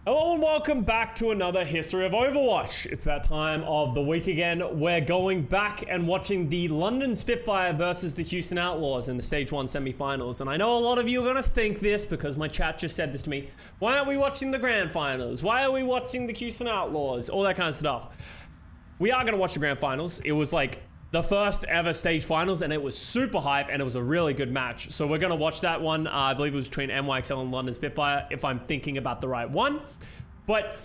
Hello and welcome back to another History of Overwatch. It's that time of the week again. We're going back and watching the London Spitfire versus the Houston Outlaws in the Stage 1 semifinals. And I know a lot of you are going to think this because my chat just said this to me. Why aren't we watching the grand finals? Why are we watching the Houston Outlaws? All that kind of stuff. We are going to watch the grand finals. It was like the first ever stage finals and it was super hype and it was a really good match. So we're going to watch that one. I believe it was between NYXL and London Spitfire, if I'm thinking about the right one. But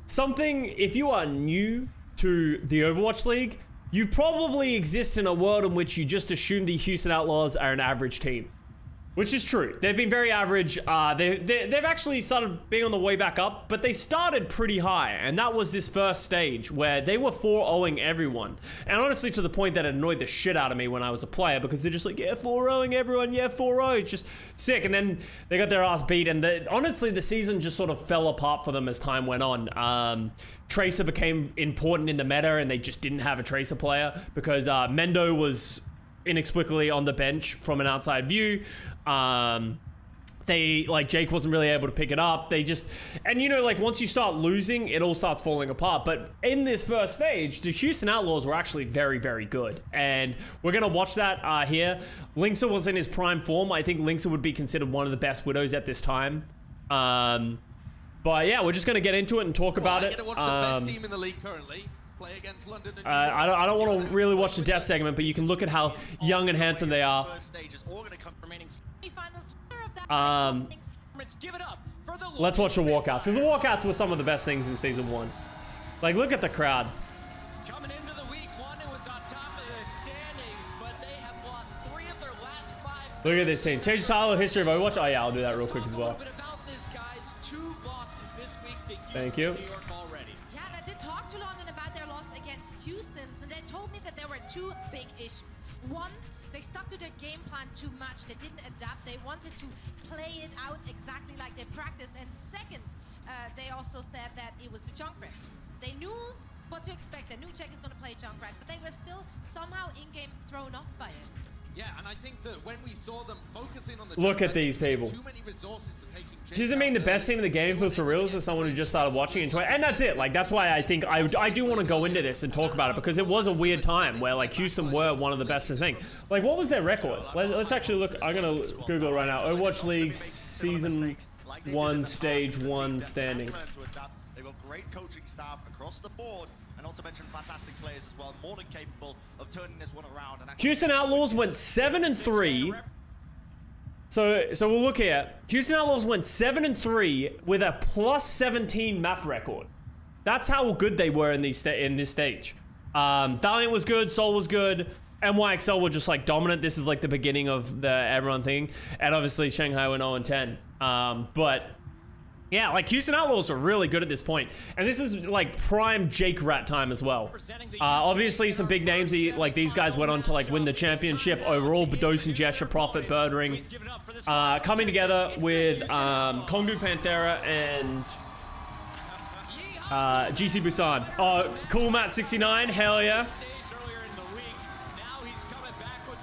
something, if you are new to the Overwatch League, you probably exist in a world in which you just assume the Houston Outlaws are an average team. Which is true. They've been very average. They've actually started being on the way back up, but they started pretty high. And that was this first stage where they were 4-0ing everyone. And honestly, to the point that it annoyed the shit out of me when I was a player because they're just like, yeah, 4-0ing everyone, yeah, 4-0. It's just sick. And then they got their ass beat. And honestly, the season just sort of fell apart for them as time went on. Tracer became important in the meta and they just didn't have a Tracer player because Mendo was inexplicably on the bench from an outside view. Jake wasn't really able to pick it up. And you know, like once you start losing, it all starts falling apart. But in this first stage, the Houston Outlaws were actually very, very good. And we're going to watch that here. Linksa was in his prime form. I think Linksa would be considered one of the best Widows at this time. But yeah, we're just going to get into it and talk about it. Watch the best team in the league currently. Play against London and I don't want to really watch the death segment, but you can look at how young and handsome they are. Let's watch the walkouts, because the walkouts were some of the best things in Season 1. Like, look at the crowd. Coming into the week one, it was on top of the standings, but they have lost 3 of their last 5. Look at this team. Change the title of History of Overwatch. Oh yeah, I'll do that real quick as well. Thank you. Two big issues. One, they stuck to their game plan too much. They didn't adapt. They wanted to play it out exactly like they practiced. And second, they also said that it was the Junkrat. They knew what to expect. They knew Jack is going to play Junkrat, but they were still somehow in-game thrown off by it. Yeah, and I think that when we saw them focusing on the look at these people. Too many resources to take doesn't mean the best team in the game for surreals as someone who just started watching and and that's it. Like that's why I think I do want to go into this and talk about it because it was a weird time where like Houston were one of the best thing. Like what was their record? Let's actually look. I'm gonna Google it right now. Overwatch League Season 1 Stage 1 standings. They've got great coaching staff across the board. Not to mention fantastic players as well, more than capable of turning this one around. And Houston Outlaws went 7-3. So we'll look here. Houston Outlaws went 7-3 with a +17 map record. That's how good they were in this stage. Valiant was good, Seoul was good. NYXL were just like dominant. This is like the beginning of the everyone thing, and obviously Shanghai went 0-10. But yeah, like Houston Outlaws are really good at this point. And this is like prime Jake Rat time as well. Obviously some big names, like these guys went on to like win the championship overall. Bedos and Jesha, Prophet, Birdring, coming together with Kongdu Panthera and GC Busan. Oh, cool Matt 69, hell yeah.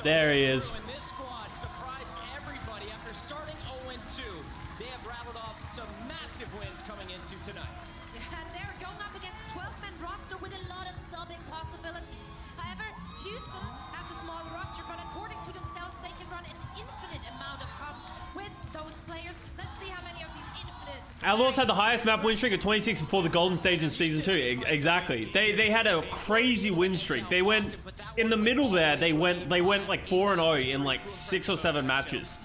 There he is. Outlaws had the highest map win streak of 26 before the golden stage in Season 2. Exactly. They had a crazy win streak. They went in the middle there. They went like 4-0 in like 6 or 7 matches.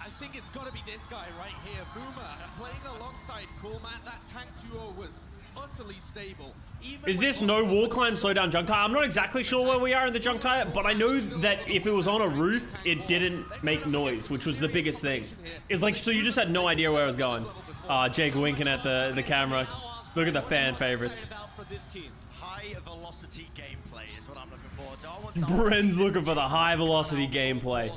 I think it's got to be this guy right here, Boomer, playing alongside Coolmat. That tank duo was utterly stable. Is this no wall climb slow down junk tire? I'm not exactly sure where we are in the junk tire, but I know that if it was on a roof, it didn't make noise, which was the biggest thing. It's like, so you just had no idea where I was going. Jake winking at the camera. Look at the fan favorites. High velocity gameplay is what I'm looking for. Bren's looking for the high velocity gameplay.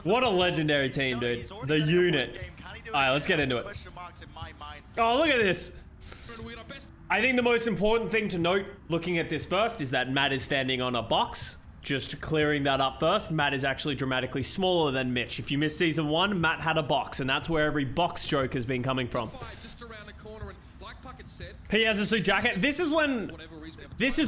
What a legendary team, dude. The unit. Alright, let's get into it. Oh, look at this. I think the most important thing to note looking at this first is that Matt is standing on a box. Just clearing that up first, Matt is actually dramatically smaller than Mitch. If you missed Season 1, Matt had a box, and that's where every box joke has been coming from. He has a suit jacket. This is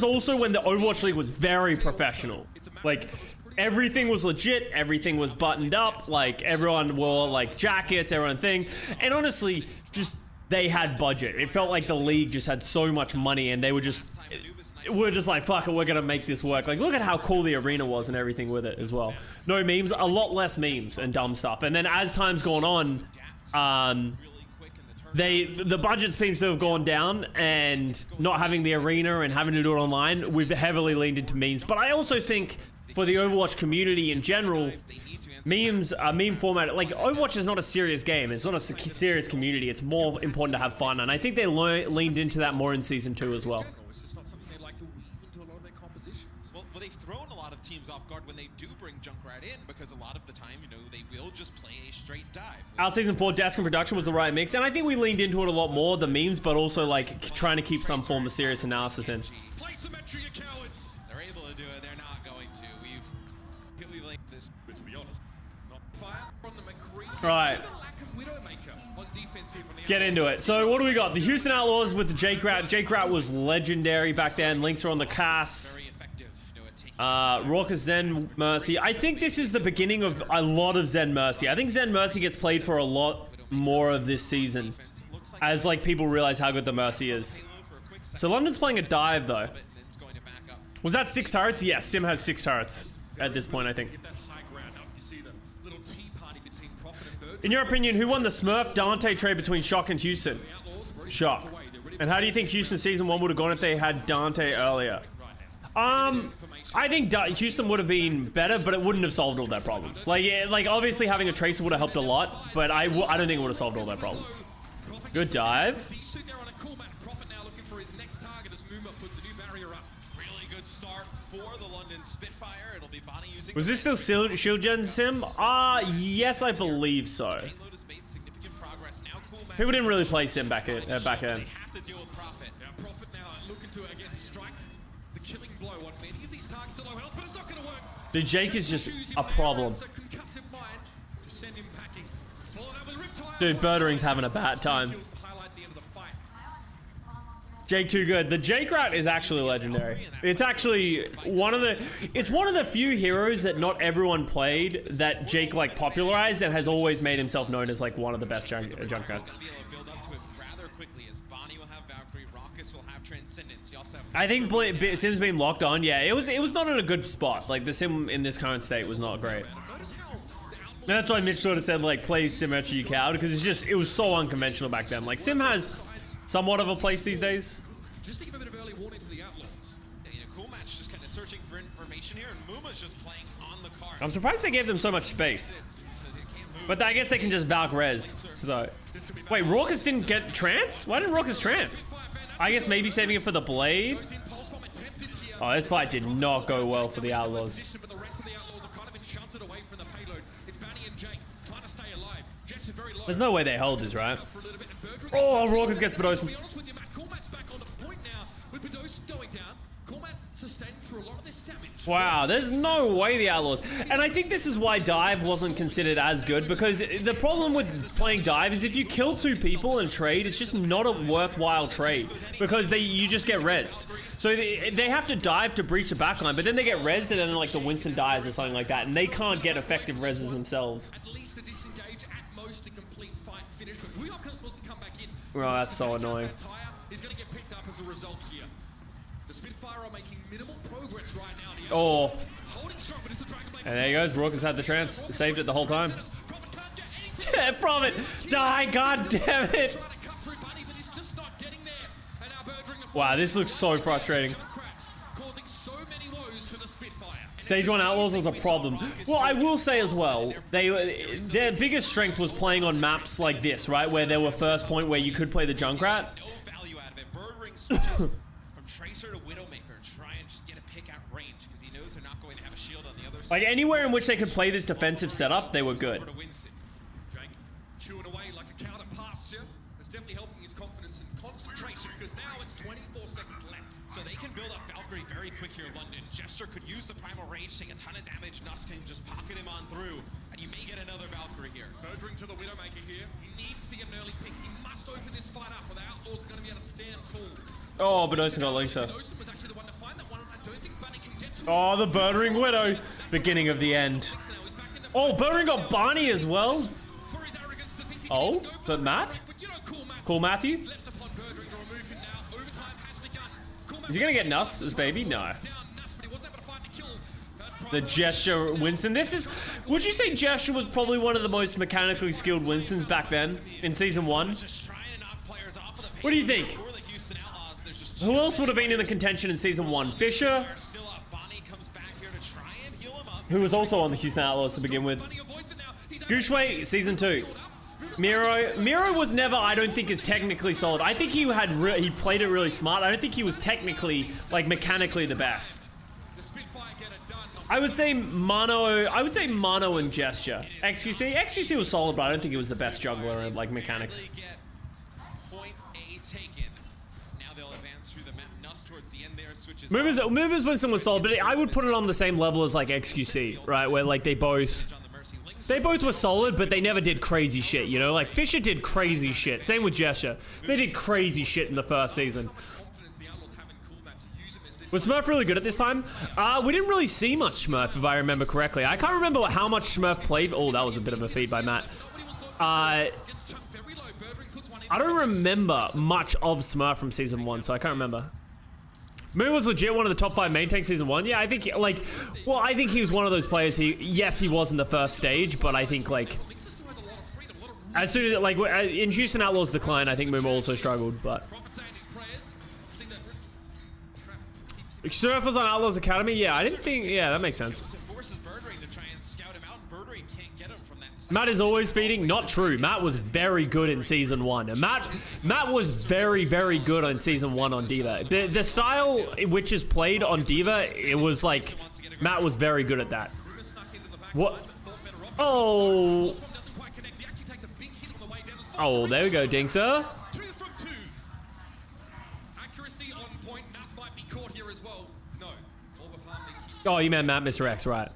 also when the Overwatch League was very professional. Like, everything was legit, everything was buttoned up, like, everyone wore, like, jackets, everyone thing. And honestly, just, they had budget. It felt like the league just had so much money, and they were just like, fuck it, we're gonna make this work. Like, look at how cool the arena was and everything with it as well. No memes, a lot less memes and dumb stuff. And then as time's gone on, the budget seems to have gone down, and not having the arena and having to do it online, we've heavily leaned into memes. But I also think for the Overwatch community in general, memes, meme format, like, Overwatch is not a serious game. It's not a serious community. It's more important to have fun, and I think they leaned into that more in Season 2 as well. Well, they've thrown a lot of teams off guard when they do bring Junkrat in, because a lot of the time, you know, they will just play a straight dive. Our Season 4 desk and production was the right mix, and I think we leaned into it a lot more, the memes, but also, like, trying to keep some form of serious analysis in. Play symmetry, you cowards! They're able to do it, they're not going to. We've linked this, but to be honest, not fire from the McCree. Right. Let's get into it. So what do we got? The Houston Outlaws with the Jake Rat. Jake Rat was legendary back then. Links are on the cast. Raucous Zen Mercy. I think this is the beginning of a lot of Zen Mercy. I think Zen Mercy gets played for a lot more of this season, as like people realize how good the Mercy is. So London's playing a dive though. Was that 6 turrets? Yes, Sim has 6 turrets at this point, I think. In your opinion, who won the Smurf Dante trade between Shock and Houston? Shock. And how do you think Houston Season 1 would have gone if they had Dante earlier? I think Houston would have been better, but it wouldn't have solved all their problems. Like, yeah, like obviously having a Tracer would have helped a lot, but I don't think it would have solved all their problems. Good dive. Was this still Shield Gen Sim? Yes, I believe so. People didn't really play Sim back then. Dude, Jake is just a problem. Dude, Birdering's having a bad time. Jake too good. The Jake Rat is actually legendary. It's actually one of the few heroes that not everyone played that Jake like popularized and has always made himself known as like one of the best Junkrats. I think Sim's been locked on. Yeah, it was not in a good spot. Like the Sim in this current state was not great. And that's why Mitch sort of said like play Symmetry you coward, because it was so unconventional back then. Like Sim has somewhat of a place these days. Just to give a bit of early warning to the Outlaws. Cool Match just kind of searching for information here, and Muma's just playing on the card. I'm surprised they gave them so much space. But I guess they can just Valk res. So, wait, Raucous didn't get trance? Why didn't Raucous trance? I guess maybe saving it for the blade. Oh, this fight did not go well for the Outlaws. There's no way they hold this, right? Oh, Raucous gets Bedosen. Wow, there's no way the Outlaws. And I think this is why dive wasn't considered as good, because the problem with playing dive is if you kill 2 people and trade, it's just not a worthwhile trade, because you just get rezzed. So they have to dive to breach the backline, but then they get rezzed and then like the Winston dies or something like that, and they can't get effective rezzes themselves. Oh, that's so annoying. He's going to get picked up as a result here. The Spitfire are making minimal progress right now. Oh. And there he goes. Raucous had the trance. Saved it the whole time. Prophet, die, god damn it. Wow, this looks so frustrating. Stage 1 Outlaws was a problem. Well, I will say as well, their biggest strength was playing on maps like this, right? Where there were first point where you could play the Junkrat. Like anywhere in which they could play this defensive setup, they were good. Could use the primal rage, take a ton of damage. Nusk can just pocket him on through, and you may get another Valkyrie here. Birdring to the Widowmaker here. He needs to get an early pick. He must open this fight up, or the Outlaws are going to be able to Oh, Bedosen got Linksa. Oh, the Birdring Widow. Beginning of the end. Oh, Birdring got Barney as well. Oh, but Matt? Cool Matthew? Is he gonna get Nuss as baby? No. The Gesture Winston. This is... Would you say Gesture was probably one of the most mechanically skilled Winstons back then in Season 1? What do you think? Who else would have been in the contention in Season 1? Fisher? Who was also on the Houston Outlaws to begin with. Gooshway, Season 2. Miro was never, I don't think, is technically solid. I think he played it really smart. I don't think he was technically, like, mechanically the best. I would say Mano and Gesture. XQC was solid, but I don't think he was the best juggler in, like, mechanics. Movers Winston was solid, but I would put it on the same level as, like, XQC, right? Where, like, they both were solid, but they never did crazy shit, you know? Like, Fisher did crazy shit. Same with Gesture. They did crazy shit in the first season. Was Smurf really good at this time? We didn't really see much Smurf, if I remember correctly. I can't remember how much Smurf played. Oh, that was a bit of a feed by Matt. I don't remember much of Smurf from Season 1, so I can't remember. Moon was legit one of the top 5 main tanks Season 1. Yeah, I think, like... Well, I think he was one of those players. Yes, he was in the first stage, but I think, like... As soon as, like, in Houston Outlaws decline, I think Moon also struggled, but... Surf was on Outlaws Academy? Yeah, I didn't think... Yeah, that makes sense. Matt is always feeding. Not true. Matt was very good in Season 1. And Matt was very, very good on Season 1 on D.Va. The style which is played on D.Va, it was like... Matt was very good at that. What? Oh. Oh, there we go, Dinkser. Oh, you meant Matt, Mr. X, right.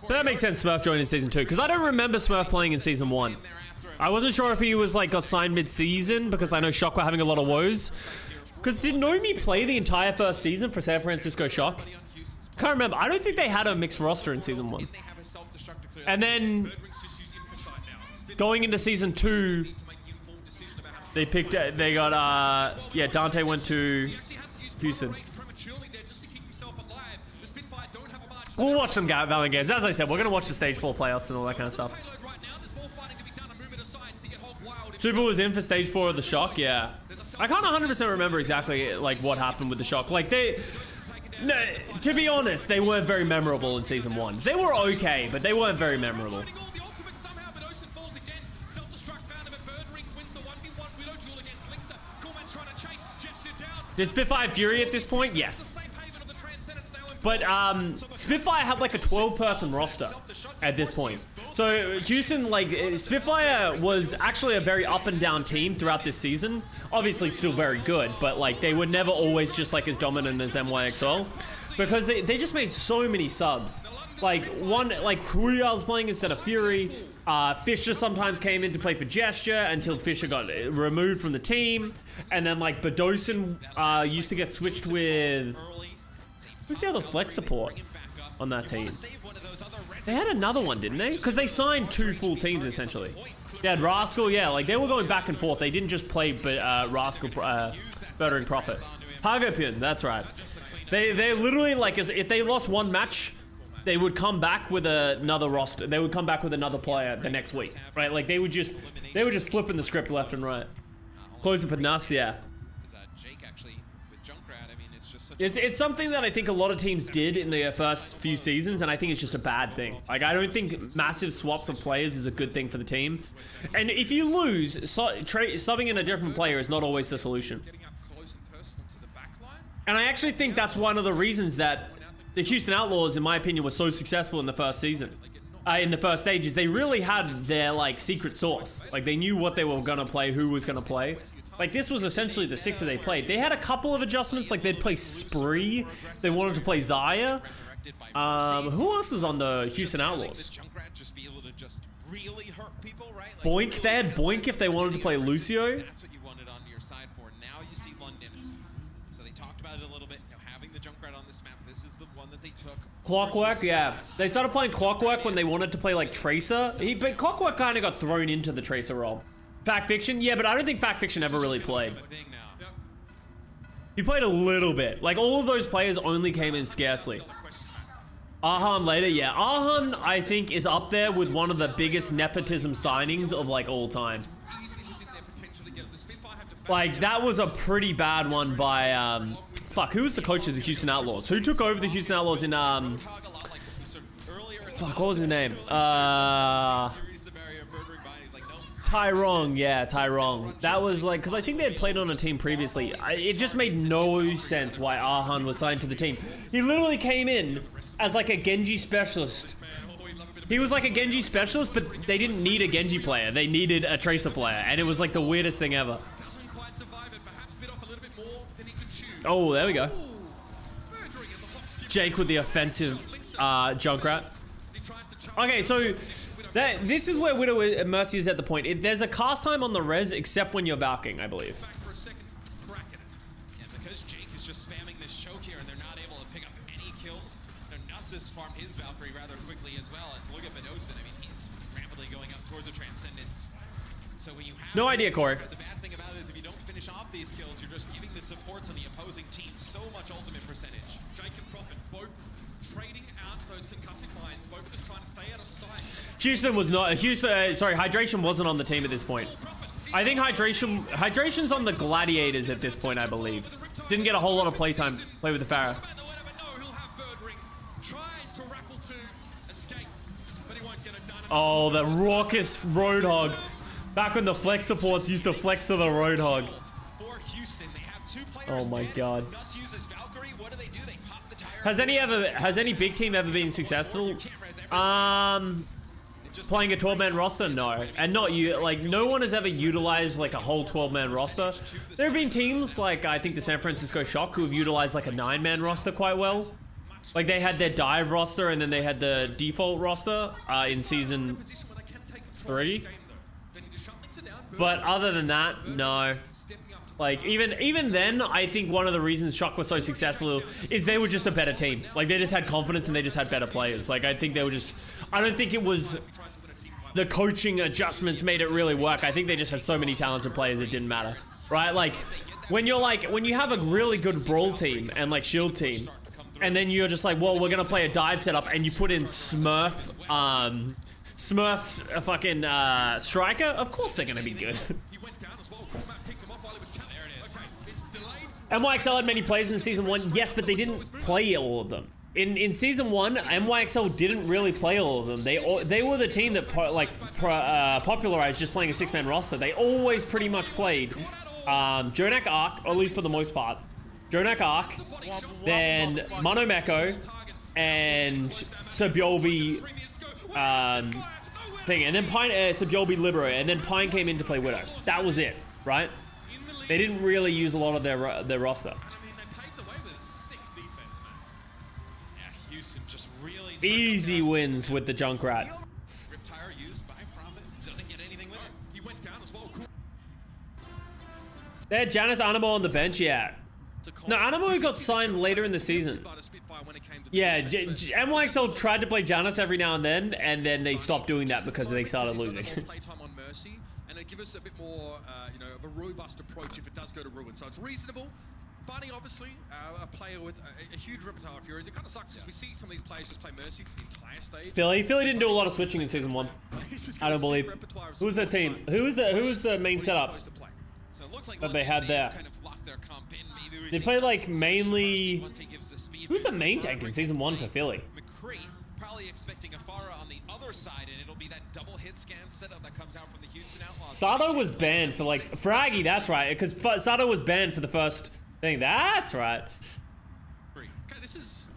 But that makes sense Smurf joined in Season 2, because I don't remember Smurf playing in Season 1. I wasn't sure if he was, like, got signed mid-season, because I know Shock were having a lot of woes. Because did Nomi play the entire first season for San Francisco Shock? Can't remember. I don't think they had a mixed roster in Season 1. And then, going into Season 2, they got, yeah, Dante went to Houston. We'll watch some Valiant games. As I said, we're going to watch the Stage 4 playoffs and all that kind of stuff. Super was in for Stage 4 of the Shock, yeah. I can't 100% remember exactly, like, what happened with the Shock. Like, no, to be honest, they weren't very memorable in Season 1. They were okay, but they weren't very memorable. Did Spitfire Fury at this point? Yes. But Spitfire had like a 12-person roster at this point. So Houston, like, Spitfire was actually a very up and down team throughout this season. Obviously still very good, but like they were never always just like as dominant as NYXL. Because they just made so many subs. Like Huya was playing instead of Fury. Fisher sometimes came in to play for Gesture until Fisher got removed from the team. And then like Bedosen used to get switched with... Who's the other flex support on that team? They had another one, didn't they? Because they signed 2 full teams, essentially. They had Rascal, yeah, like, they were going back and forth. They didn't just play Rascal, Birdring Prophet. Hagapian, that's right. They literally, like, if they lost one match, they would come back with another roster. They would come back with another player the next week, right? Like, they were just flipping the script left and right. Closing for Nuss, yeah. It's something that I think a lot of teams did in their first few seasons, and I think it's just a bad thing. Like, I don't think massive swaps of players is a good thing for the team. And if you lose, subbing in a different player is not always the solution. And I actually think that's one of the reasons that the Houston Outlaws, in my opinion, were so successful in the first season. In the first stages, they really had their, like, secret sauce. Like, they knew what they were gonna play, who was gonna play. Like, this was essentially the 6 that they played. They had a couple of adjustments, like they'd play Spree. They wanted to play Zaya. Who else is on the Houston Outlaws? just be able to just really hurt people, right? Like, Boink. They had Boink if they wanted to play Lucio. That's what you wanted on your side for. Now you see London. So they talked about it a little bit. You know, having the Junkrat on this map, this is the one that they took. Clockwork, yeah. They started playing Clockwork when they wanted to play like Tracer. But Clockwork kind of got thrown into the Tracer role. Fact Fiction, yeah, but I don't think Fact Fiction ever really played. He played a little bit. Like, all of those players only came in scarcely. Arhan later, yeah. Arhan, I think, is up there with one of the biggest nepotism signings of, like, all time. Like, that was a pretty bad one by, fuck, who was the coach of the Houston Outlaws? Who took over the Houston Outlaws in, fuck, what was his name? Tyrone, yeah, Tyrone. That was like, because I think they had played on a team previously. It just made no sense why Arhan was signed to the team. He literally came in as like a Genji specialist. He was like a Genji specialist, but they didn't need a Genji player. They needed a Tracer player, and it was like the weirdest thing ever. Oh, there we go. Jake with the offensive Junkrat. Okay, so this is where Widow and Mercy is at the point. There's a cast time on the res except when you're Valking, I believe. And because Jake is just spamming this choke here and they're not able to pick up any kills, Nussus farmed his Valkyrie rather quickly as well. And look at Bedosin, I mean, he's rapidly going up towards a Transcendence. So when you have no idea, Corey. The bad thing about it is if you don't finish off these kills, you're just giving the supports on the opposing team so much ultimate percentage. Jake and Prophet both trading out those concussive lines, both just trying to stay out of sight. Houston was not. Sorry, Hydration wasn't on the team at this point. I think Hydration's on the Gladiators at this point, I believe. Didn't get a whole lot of play with the Pharah. Oh, the raucous Roadhog. Back when the flex supports used to flex to the Roadhog. Oh my god. Has any big team ever been successful? Playing a 12-man roster? No. And not you, like, no one has ever utilized like a whole 12-man roster. There have been teams like, I think the San Francisco Shock, who have utilized like a 9-man roster quite well. Like, they had their dive roster and then they had the default roster in season 3. But other than that, no. Like, even then, I think one of the reasons Shock was so successful is they were just a better team. Like, they just had confidence and they just had better players. Like, I think they were just... I don't think it was... The coaching adjustments made it really work. I think they just had so many talented players it didn't matter. Right? Like, when you have a really good Brawl team and, like, Shield team, and then you're just like, well, we're gonna play a dive setup, and you put in Smurf's a fucking striker, of course they're gonna be good. NYXL had many players in Season 1, yes, but they didn't play all of them. In Season 1, NYXL didn't really play all of them. They were the team that popularized just playing a 6-man roster. They always pretty much played Jonak Arc, or at least for the most part. Jonak Arc, then Monomeko, and Sabyolbi thing. And then Pine, Sabyolbi Libero, and then Pine came in to play Widow. That was it, right? They didn't really use a lot of their roster. Easy wins with the Junkrat. They had Janice Animo on the bench, yeah. No, Animo got signed later in the season. Yeah, NYXL tried to play Janice every now and then they stopped doing that because they started losing. And it give us a bit more, you know, of a robust approach if it does go to ruin. So it's reasonable. Bunny, obviously, a player with a huge repertoire of Furies. It kind of sucks because we see some of these players just play Mercy for the entire stage. Philly didn't do a lot of switching in Season 1. I don't believe. Who was their team? Who was the main setup that they had there? They played like mainly... Who's the main tank in Season 1 for Philly? Probably expecting a Farah on the other side, and it'll be that double hit scan setup that comes out from the Houston Outlaws. Sato was banned for like Fraggy, that's right, because Sato was banned for the first thing. That's right. Okay, this is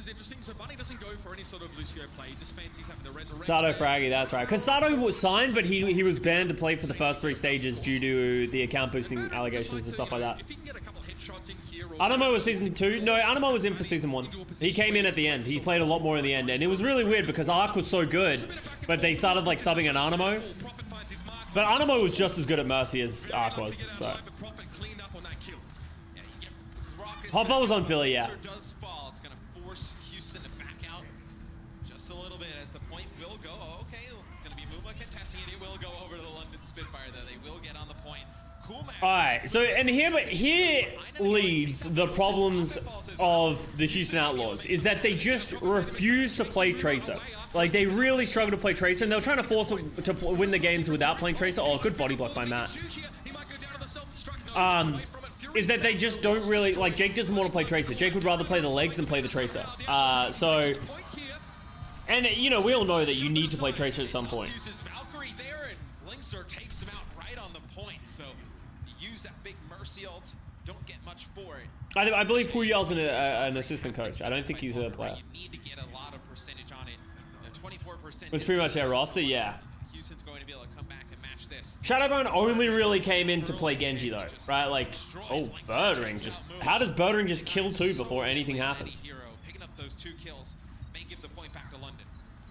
interesting. So Bunny doesn't go for any sort of Lucio play. He just fancies having the resurrection. Sato Fraggy, that's right. Because Sato was signed, but he was banned to play for the first 3 stages due to the account boosting allegations and stuff like that. If he can get a couple headshots shots in here. Animo was season 2. No, Animo was in for season 1. He came in at the end. He played a lot more in the end. And it was really weird because Arc was so good, but they started like subbing at Animo. But Animo was just as good at Mercy as Arc was, so. Hopper was on Philly, yeah. Does fall. It's going to force Houston to back out just a little bit as the point will go. Okay, it's going to be Muma contesting it. It will go over to the London Spitfire, though. They will get on the point. Cool match. Alright, so and here leads the problems of the Houston Outlaws, is that they just refuse to play Tracer. Like, they really struggle to play Tracer, and they're trying to force them to win the games without playing Tracer. Oh, good body block by Matt. Is that they just don't really, like, Jake doesn't want to play Tracer. Jake would rather play the legs than play the Tracer. So, and, you know, we all know that you need to play Tracer at some point. Valkyrie there, and Linkser takes him out right on the point. So, you use that big Mercy ult, don't get much for it. I believe Huyel's an assistant coach. I don't think he's a player. You need to get a lot of percentage on it. 24%. It was pretty much their roster, yeah. Houston's going to be able to come back and match this. Shadowbone only really came in to play Genji though, right? Like, oh, Birdring just, how does Birdring just kill 2 before anything happens? Picking up those 2 kills may give the point back to London.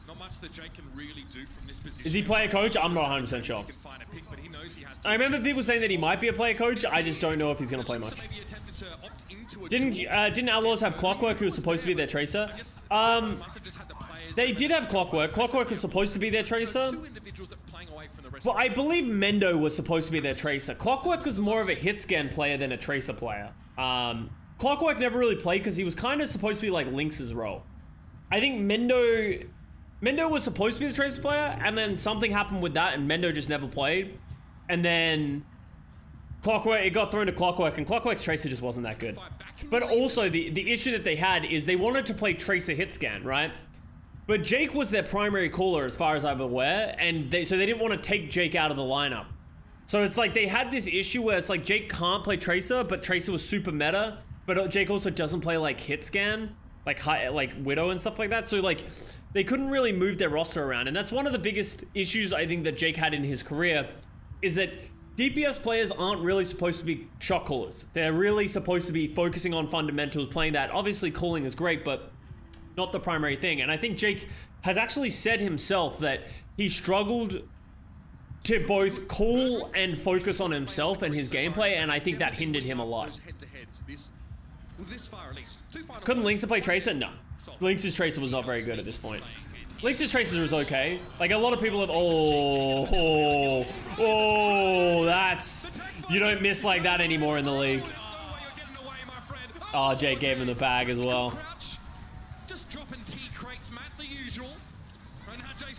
Not much that Jake can really do from this position. Is he player coach? I'm not 100% sure. I remember people saying that he might be a player coach. I just don't know if he's going to play much. Didn't Outlaws have Clockwork, who was supposed to be their Tracer? They did have Clockwork. Clockwork was supposed to be their Tracer. But I believe Mendo was supposed to be their Tracer. Clockwork was more of a hit scan player than a Tracer player. Clockwork never really played because he was kind of supposed to be like Lynx's role. I think Mendo was supposed to be the Tracer player, and then something happened with that, and Mendo just never played. And then Clockwork, it got thrown to Clockwork, and Clockwork's Tracer just wasn't that good. But also, the issue that they had is they wanted to play Tracer hit scan, right? But Jake was their primary caller as far as I'm aware, and so they didn't want to take Jake out of the lineup. So it's like they had this issue where it's like Jake can't play Tracer, but Tracer was super meta, but Jake also doesn't play like hit scan, like Widow and stuff like that. So like they couldn't really move their roster around, and that's one of the biggest issues I think that Jake had in his career, is that DPS players aren't really supposed to be shot callers. They're really supposed to be focusing on fundamentals, playing that. Obviously calling is great, but not the primary thing. And I think Jake has actually said himself that he struggled to both call and focus on himself and his gameplay, and I think that hindered him a lot. Couldn't Lynxer play Tracer? No. Lynx's Tracer was not very good at this point. Lynx's Tracer was okay. Like, a lot of people have, that's, you don't miss like that anymore in the league. Oh, Jake gave him the bag as well.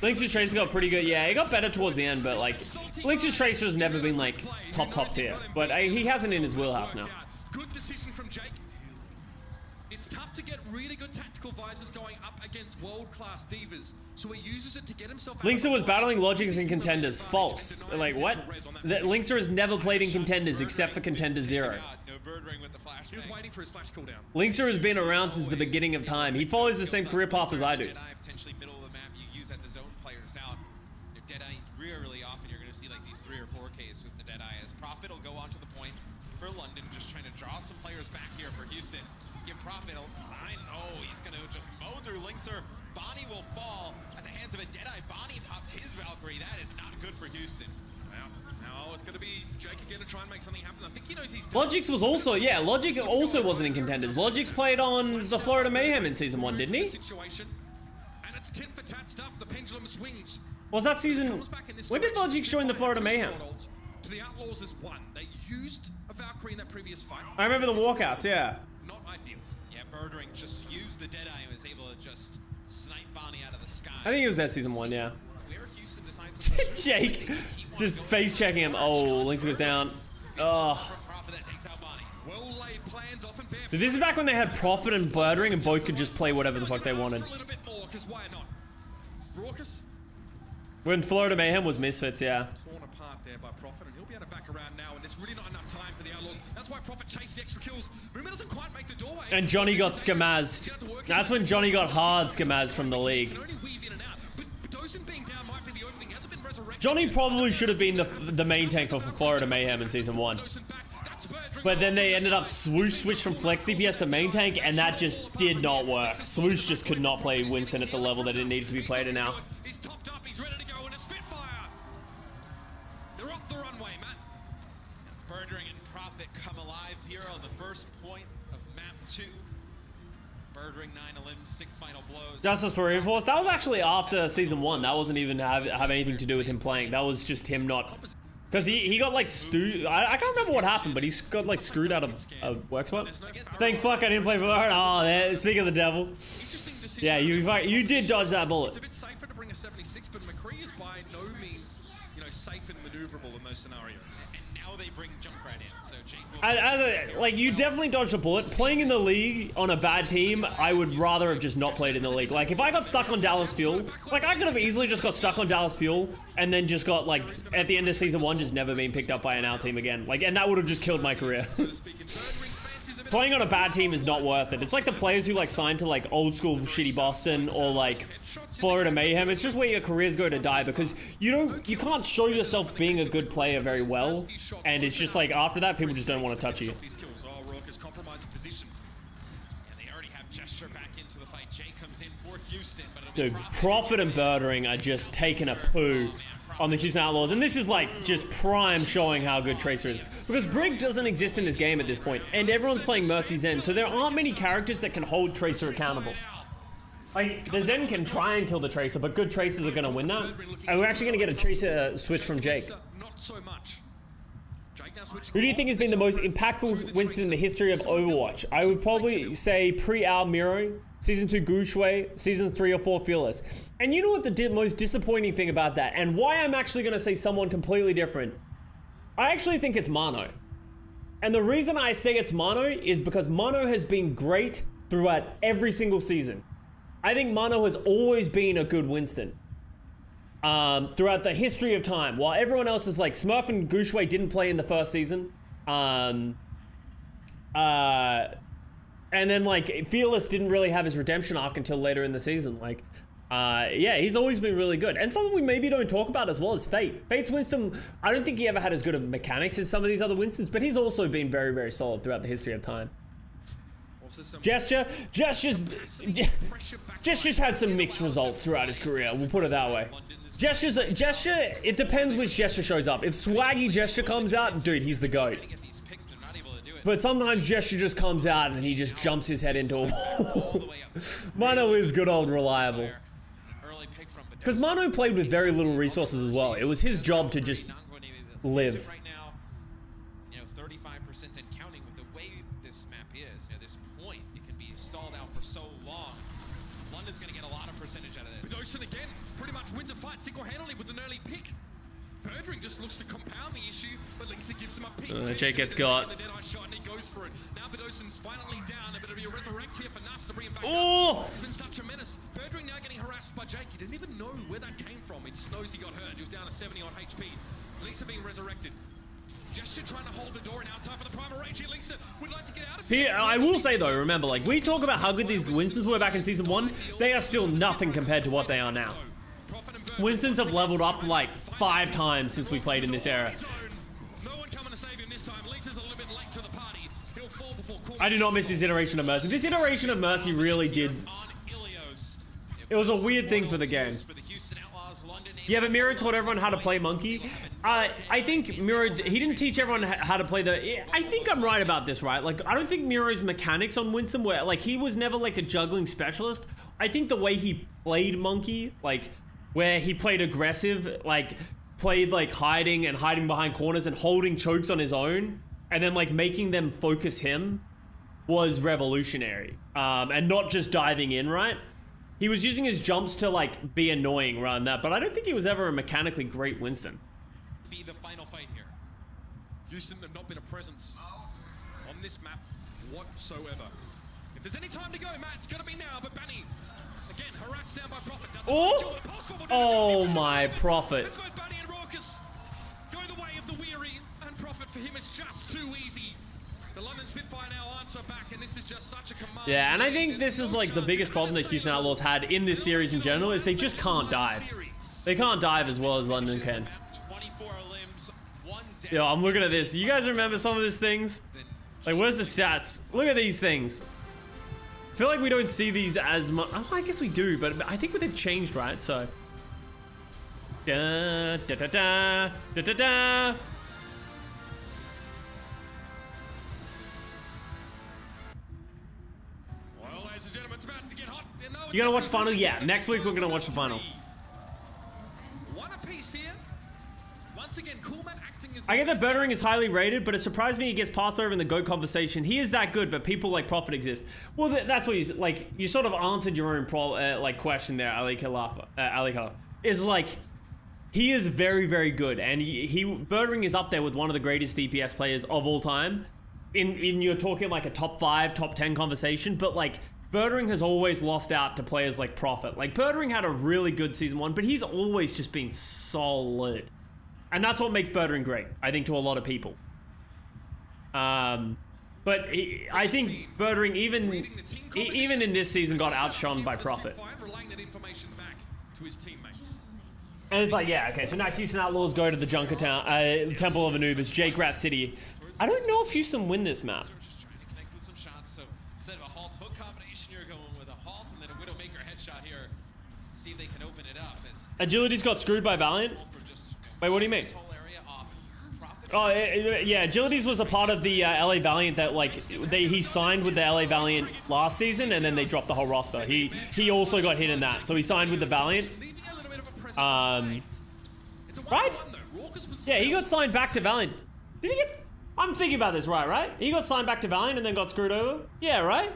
Lynx's Tracer got pretty good. Yeah, he got better towards the end, but like, Lynx's Tracer has never been like top tier. But he hasn't in his wheelhouse now. Good decision from Jake. It's tough to get really good tactical visors going up against world-class divas, so he uses it to get himself out. Lynxer was battling Logics in Contenders. False. Like, what? Lynxer has never played in Contenders except for Contender 0. He was waiting for his flash cooldown. Lynxer has been around since the beginning of time. He follows the same career path as I do. Potentially middle of the map, you use that to zone players out. Your Deadeye, really often you're going to see like these 3 or 4Ks with the Deadeye, as Prophet will go onto the point for London, just trying to draw some players back here for Houston. Give Prophet a sign. Oh, he's going to just mow through Lynxer. Bonnie will fall at the hands of a Deadeye. Bonnie pops his Valkyrie. That is not good for Houston. Now it's going to be Jake again to try and make something happen. I think he knows he's Logix was also, yeah, Logix also wasn't in Contenders. Logix played on the Florida Mayhem in season 1, didn't he? And it's tit for tat stuff. The pendulum swings. Was that season? When did Logix join the Florida Mayhem? To the Outlaws as one. They used a Valkyrie in that previous fight. I remember the walkouts, yeah. Not ideal. Yeah, Birdring just used the Deadeye and was able to just snipe Bonnie out of the sky. I think it was that season 1, yeah. Jake just face checking him. Oh, Lynx goes down. Oh. This is back when they had Prophet and Birdring and both could just play whatever the fuck they wanted. When Florida Mayhem was Misfits, yeah. Torn apart there by Prophet, and he'll be able to back around now, and there's really not enough time for the Outlaws. That's why Prophet chased the extra kills. Rumor doesn't quite make the doorway. And Johnny got skamazed. That's when Johnny got hard skamazed from the league. Johnny probably should have been the main tank for Florida Mayhem in season 1. but then they ended up switch from flex DPS to main tank, and that just did not work. Swoosh just could not play Winston at the level that it needed to be played in now. He's topped up, he's ready to go in a Spitfire. They're off the runway, Matt. Birdring and Prophet come alive here on the first point of map 2. Birdring 9 limbs, 6 final blows. Justice for Reinforced, that was actually after season 1. That wasn't even have anything to do with him playing. That was just him not... Because he got like I can't remember what happened, but he got like screwed out of a work spot. Thank fuck I didn't play for the heart. Oh, there, speaking of the devil. Yeah, you did dodge that bullet. It's a bit safer to bring a 76, but McCree is by no means, you know, safe and maneuverable in those scenarios. And now they bring Junkrat in, so Jake will... Like, you definitely dodged a bullet. Playing in the league on a bad team, I would rather have just not played in the league. Like, if I got stuck on Dallas Fuel, like, I could have easily just got stuck on Dallas Fuel and then just got, like, at the end of season 1, just never been picked up by an out team again. Like, and that would have just killed my career. Playing on a bad team is not worth it. It's like the players who, like, signed to, like, old school shitty Boston or, like, Florida Mayhem. It's just where your careers go to die because you can't show yourself being a good player very well, and it's just like after that people just don't want to touch you. Dude, Prophet and Birdring are just taking a poo on the Houston Outlaws, and this is like just prime showing how good Tracer is, because Brig doesn't exist in this game at this point and everyone's playing Mercy Zen, so there aren't many characters that can hold Tracer accountable. Like, the Zen can try and kill the Tracer, but good Tracers are going to win that. And we're actually going to get a Tracer switch from Jake. Not so much. Who do you think has been the most impactful Winston in the history of Overwatch? I would probably say pre-Al Miro, Season 2 Gushue, Season 3 or 4 Fearless. And you know what the most disappointing thing about that, and why I'm actually going to say someone completely different? I actually think it's Mano. And the reason I say it's Mano is because Mano has been great throughout every single season. I think Mano has always been a good Winston. Throughout the history of time, while everyone else is like Smurf and Gushue didn't play in the first season. And then like Fearless didn't really have his redemption arc until later in the season. Like, yeah, he's always been really good. And something we maybe don't talk about as well is Fate. Fate's Winston, I don't think he ever had as good of mechanics as some of these other Winstons, but he's also been very, very solid throughout the history of time. Gesture's had some mixed results throughout his career, we'll put it that way. Gesture, it depends which Gesture shows up. If swaggy Gesture comes out, dude, he's the GOAT. But sometimes Gesture just comes out and he just jumps his head into a wall. Mano is good old reliable. Because Mano played with very little resources as well. It was his job to just live. Right now, you know, 35% and counting with the way this map is. You know, this point, it can be stalled out for so long. London's going to get a lot of percentage out of this. Ocean again, pretty much wins a fight single-handedly with an early pick. Birdring just looks to compound the issue, but Linksa gives him a pick. Jake gets got. The dead-eye shot and he goes for it. Now Bedoson's finally down. A bit of a resurrect here for Nas to bring him back up. It's been such a menace. Birdring now getting harassed by Jake. He didn't even know where that came from. He just knows he got hurt. He was down to 70 on HP. Linksa being resurrected. Gesture trying to hold the door, and now time for the primal rage here. Linksa would like to get out of here. I will say though, remember, like we talk about how good these Winstons were back in season 1, they are still nothing compared to what they are now. Winstons have leveled up like 5 times since we played in this era. I do not miss this iteration of Mercy. This iteration of Mercy really did. It was a weird thing for the game. Yeah, but Miro taught everyone how to play Monkey. I think Miro, he didn't teach everyone how to play the... I think I'm right about this, right? Like, I don't think Miro's mechanics on Winston were... Like, he was never, like, a juggling specialist. I think the way he played Monkey, like, where he played aggressive, like, played, like, hiding behind corners and holding chokes on his own, and then, like, making them focus him, was revolutionary. And not just diving in, right? He was using his jumps to, like, be annoying rather than that, but I don't think he was ever a mechanically great Winston. Be the final fight here. Houston have not been a presence on this map whatsoever. If there's any time to go, Matt, it's gonna be now, but Bunny, again, harassed down by Prophet. Oh my Prophet. Let's go Bunny and Raucus. Go the way of the weary, and Prophet for him is just too easy. The London Spitfire now answer back, and this is just such a command. Yeah, and I think this is like the biggest problem that Houston Outlaws had in this series in general, is they just can't dive. They can't dive as well as London can. Yo, I'm looking at this. You guys remember some of these things? Like, where's the stats? Look at these things. I feel like we don't see these as much. Oh, I guess we do, but I think they've changed, right? So. Da, da, da, da, da, da, da. Well, ladies and gentlemen, it's about to get hot. You gonna watch the final? Yeah, next week we're gonna watch the final. One apiece here. Once again, Coolman acting as I get that Birdering is highly rated, but it surprised me he gets passed over in the GOAT conversation. He is that good, but people like Prophet exist. Well, that's what you like. You sort of answered your own like question there, Ali Khalaf. Is like, he is very, very good, and Birdering is up there with one of the greatest DPS players of all time. In you're talking like a top 5, top 10 conversation, but like Birdering has always lost out to players like Prophet. Like Birdering had a really good season 1, but he's always just been solid. And that's what makes Birdering great, I think, to a lot of people. But I think Birdering, even in this season, got outshone by Prophet. And it's like, yeah, okay, so now Houston Outlaws go to the Junkertown, Temple of Anubis, Jake Rat City. I don't know if Houston win this map. Agility's got screwed by Valiant. Wait, what do you mean? Oh, yeah, Agilities was a part of the LA Valiant that, like, he signed with the LA Valiant last season, and then they dropped the whole roster. He also got hit in that, so he signed with the Valiant. Right? Yeah, he got signed back to Valiant. Did he get... I'm thinking about this right? He got signed back to Valiant and then got screwed over? Yeah, right?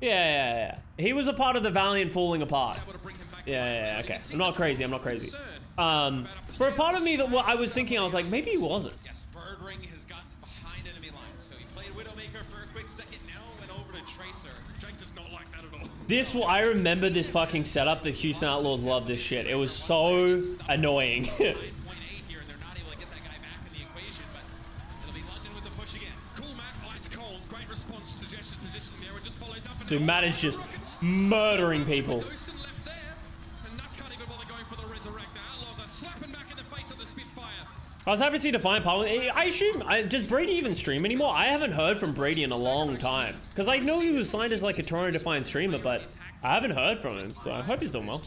Yeah. He was a part of the Valiant falling apart. Yeah, okay. I'm not crazy. For a part of me that I was thinking, I was like, maybe he wasn't. Yes, Birdering has gotten behind enemy lines. So he played Widowmaker for a quick second, now went over to Tracer. Jake does not like that at all. I remember this fucking setup. The Houston Outlaws love this shit. It was so annoying. Dude, Matt is just murdering people. I was happy to see Defiant Power. I assume, does Brady even stream anymore? I haven't heard from Brady in a long time. Because I know he was signed as like a Toronto Defiant streamer, but I haven't heard from him. So I hope he's doing well.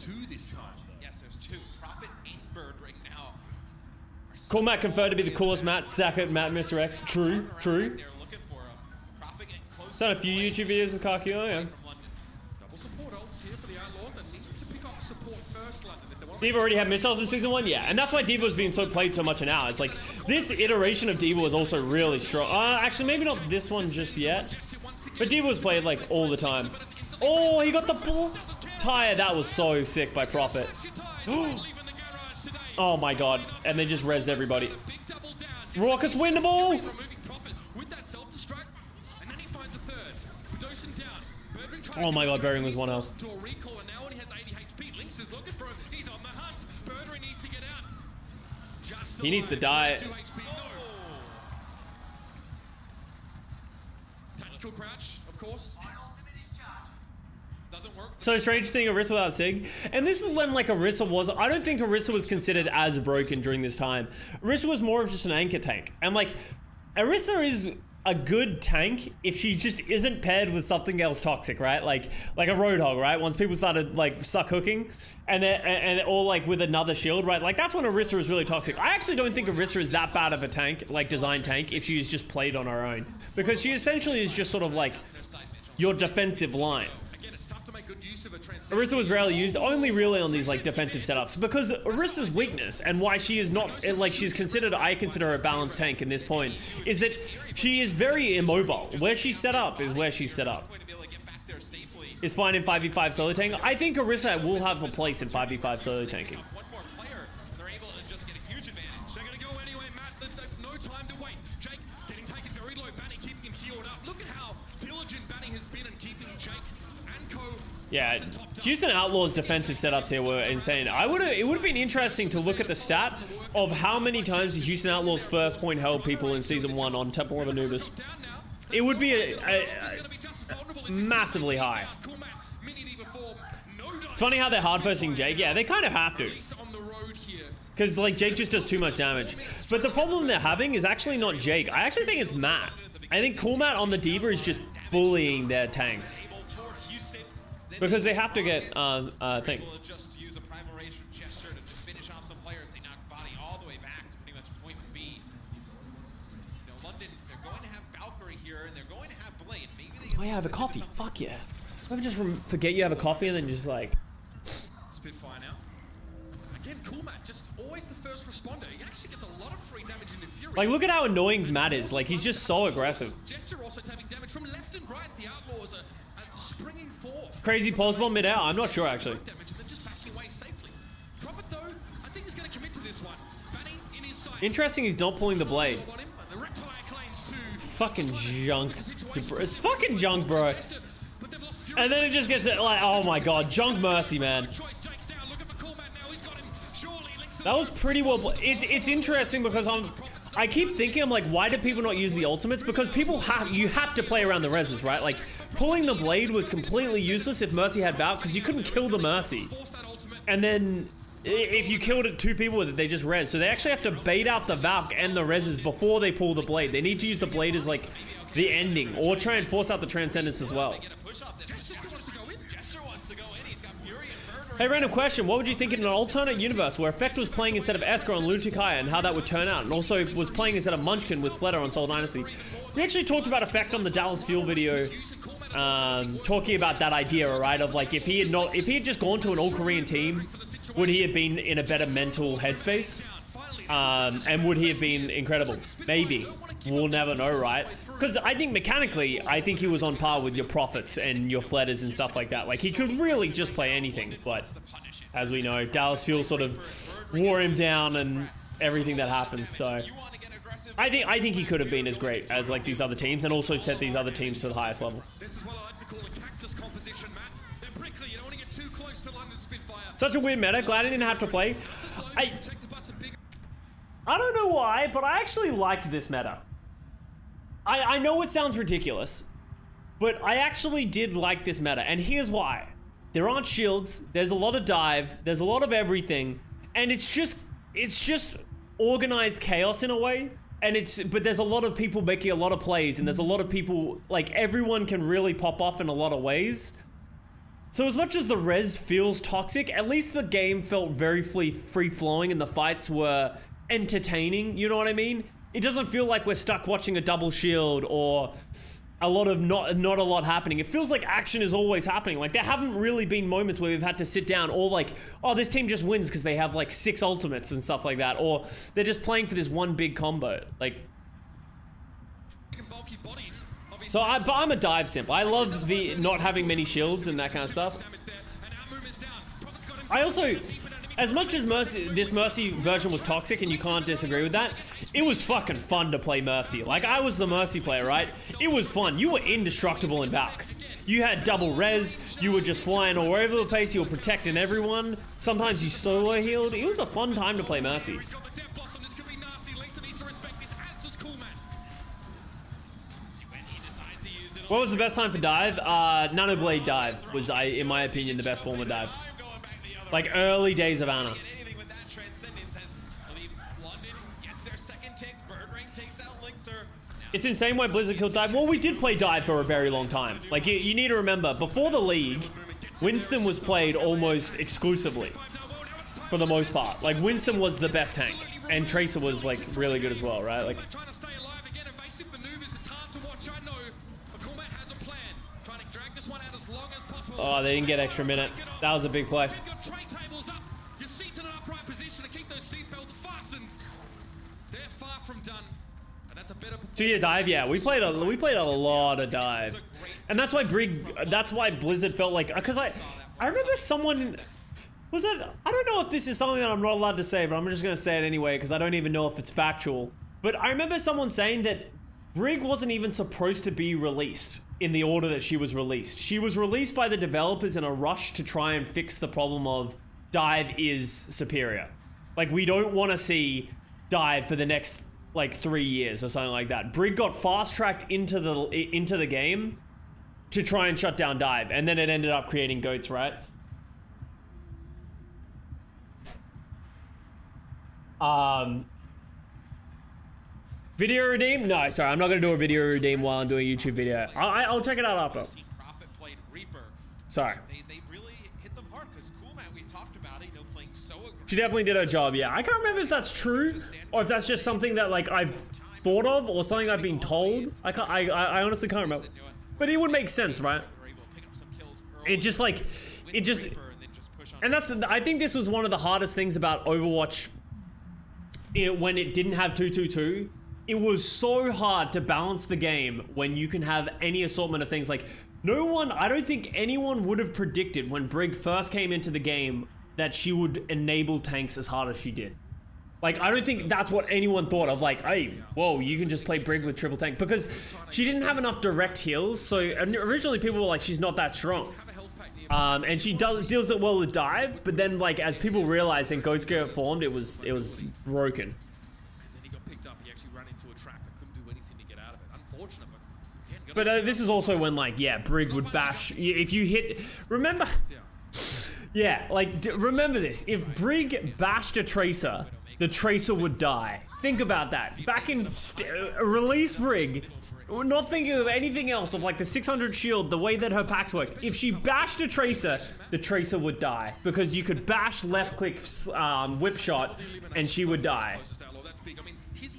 Cool Matt confirmed to be the coolest Matt. Sack it, Matt, Mr. X. True. Done a few YouTube videos with Kakio, yeah. Diva already had missiles in season 1, yeah, and that's why Diva was being played so much now. It's like this iteration of Diva was also really strong. Actually, maybe not this one just yet, but Diva was played like all the time. Oh, he got the ball tire. That was so sick by Prophet. Oh my god, and they just rezzed everybody. Raucous win the ball. Oh my god, Bering was 1 health. He needs to die. Tactical crouch, of course. Doesn't work. So strange seeing Orisa without Sig. And this is when like Orisa was, I don't think Orisa was considered as broken during this time. Orisa was more of just an anchor tank. And like, Orisa is a good tank if she just isn't paired with something else toxic, right? Like a Roadhog, right? Once people started like suck hooking and or like with another shield, right? Like that's when Orisa is really toxic. I actually don't think Orisa is that bad of a tank, like design tank, if she is just played on her own, because she essentially is just sort of like your defensive line. Orisa was rarely used, only really on these like defensive setups, because Orisa's weakness and why she is not like she's considered, I consider her a balanced tank in this point, is that she is very immobile. Where she's set up is where she's set up. Is fine in 5v5 solo tank. I think Orisa will have a place in 5v5 solo tanking. Yeah, Houston Outlaws defensive setups here were insane. It would have been interesting to look at the stat of how many times the Houston Outlaws first point held people in season 1 on Temple of Anubis. It would be massively high. It's funny how they're hard versing Jake. Yeah, they kind of have to. Because, like, Jake just does too much damage. But the problem they're having is actually not Jake. I actually think it's Matt. I think Cool Matt on the D.Va is just bullying their tanks. Because they have to get, thing. Just use a primaration gesture to just finish off some players. They knock Body all the way back to pretty much point B. You know, London, they're going to have Valkyrie here, and they're going to have Blade. Maybe they Oh, yeah, have a coffee. Fuck yeah. Ever just forget you have a coffee and then you're just like... Spitfire now. Again, Cool Matt, just always the first responder. He actually gets a lot of free damage into Fury. Like, look at how annoying Matt is. Like, he's just so aggressive. Gesture also taking damage from left and right. The Outlaws are springing forth. Crazy pulse bomb mid-air? I'm not sure, actually. Damage and then just backing away safely. Prophet, though, I think he's going to commit to this one. Banning in his sight. Interesting he's not pulling the blade. The reptile claims to Fucking junk. It's fucking junk, bro. And then it just gets like, oh my god, junk mercy, man. That was pretty well. It's interesting because I keep thinking, I'm like, why do people not use the ultimates? Because you have to play around the reses, right? Like, pulling the blade was completely useless if Mercy had Valk because you couldn't kill the Mercy. And then if you killed it 2 people with it, they just res. So they actually have to bait out the Valk and the reses before they pull the blade. They need to use the blade as like the ending or try and force out the Transcendence as well. Hey, random question. What would you think in an alternate universe where Effect was playing instead of Esker on Lunatic High and how that would turn out? And also was playing instead of Munchkin with Fleta on Soul Dynasty. We actually talked about Effect on the Dallas Fuel video, talking about that idea, right? Of like, if he had just gone to an all-Korean team, would he have been in a better mental headspace? And would he have been incredible? Maybe. We'll never know, right? Because I think mechanically, I think he was on par with your Prophets and your Fletters and stuff like that. Like, he could really just play anything. But as we know, Dallas Fuel sort of wore him down and everything that happened. So I think he could have been as great as like these other teams and also set these other teams to the highest level. This is what I like to call a cactus composition, Matt. They're prickly. You don't want to get too close to London Spitfire. Such a weird meta. Glad I didn't have to play. I don't know why, but I actually liked this meta. I know it sounds ridiculous, but I actually did like this meta, and here's why. There aren't shields, there's a lot of dive, there's a lot of everything, and it's just organized chaos in a way, but there's a lot of people making a lot of plays, and there's a lot of people, like, everyone can really pop off in a lot of ways. So as much as the res feels toxic, at least the game felt very free-flowing and the fights were entertaining, you know what I mean? It doesn't feel like we're stuck watching a double shield or a lot of not a lot happening. It feels like action is always happening. Like, there haven't really been moments where we've had to sit down or like, oh, this team just wins because they have like 6 ultimates and stuff like that, or they're just playing for this one big combo. Like, so I'm a dive simp. I love the not having many shields and that kind of stuff. I also, as much as this Mercy version was toxic, and you can't disagree with that, it was fucking fun to play Mercy. Like, I was the Mercy player, right? It was fun. You were indestructible in Valk. You had double res, you were just flying all over the place, you were protecting everyone. Sometimes you solo healed. It was a fun time to play Mercy. What was the best time for dive? Nano Blade dive was, in my opinion, the best form of dive. Like, early days of Ana. It's insane why Blizzard killed dive. Well, we did play dive for a very long time. Like, you need to remember, before the league, Winston was played almost exclusively, for the most part. Like, Winston was the best tank, and Tracer was, like, really good as well, right? Like, oh, they didn't get extra minute. That was a big play. So yeah, dive, yeah, we played a lot of dive, and that's why Blizzard felt like, because I remember someone was that, I don't know if this is something that I'm not allowed to say, but I'm just gonna say it anyway because I don't even know if it's factual. But I remember someone saying that Brig wasn't even supposed to be released in the order that she was released. She was released by the developers in a rush to try and fix the problem of dive is superior. Like, we don't want to see dive for the next like 3 years or something like that. Brig got fast-tracked into the game to try and shut down dive, and then it ended up creating goats, right? Video redeem? No, sorry, I'm not gonna do a video redeem while I'm doing a YouTube video. I'll check it out after. Prophet played Reaper. Sorry. They really hit them hard because Coolmat, we talked about it, you know, playing so aggressive. She definitely did her job, yeah. I can't remember if that's true or if that's just something that like I've thought of or something I've been told. I honestly can't remember. But it would make sense, right? It just like, and that's, I think this was one of the hardest things about Overwatch when it didn't have 2-2-2. It was so hard to balance the game when you can have any assortment of things. Like, no one, I don't think anyone would have predicted when Brig first came into the game that she would enable tanks as hard as she did. Like, I don't think that's what anyone thought of, like, hey, whoa, you can just play Brig with triple tank. Because she didn't have enough direct heals, so originally people were like, she's not that strong. And she deals it well with dive, but then, like, as people realized and Ghost Gear formed, it was broken. But this is also when, like, yeah, Brig would bash. If you hit, remember, yeah, like, remember this. If Brig bashed a Tracer, the Tracer would die. Think about that. Back in release Brig, we're not thinking of anything else of like the 600 shield, the way that her packs work. If she bashed a Tracer, the Tracer would die because you could bash left click whip shot and she would die.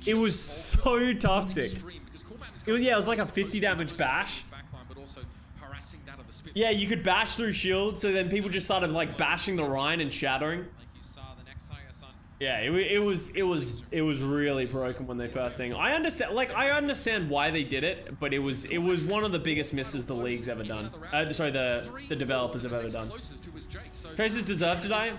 It was so toxic. It was like a 50 damage bash. Yeah, you could bash through shield, so then people just started like bashing the Rhine and shattering. Yeah, it was really broken when they first thing. I understand why they did it, but it was one of the biggest misses the league's ever done. Sorry, the developers have ever done. Tracers deserve to die.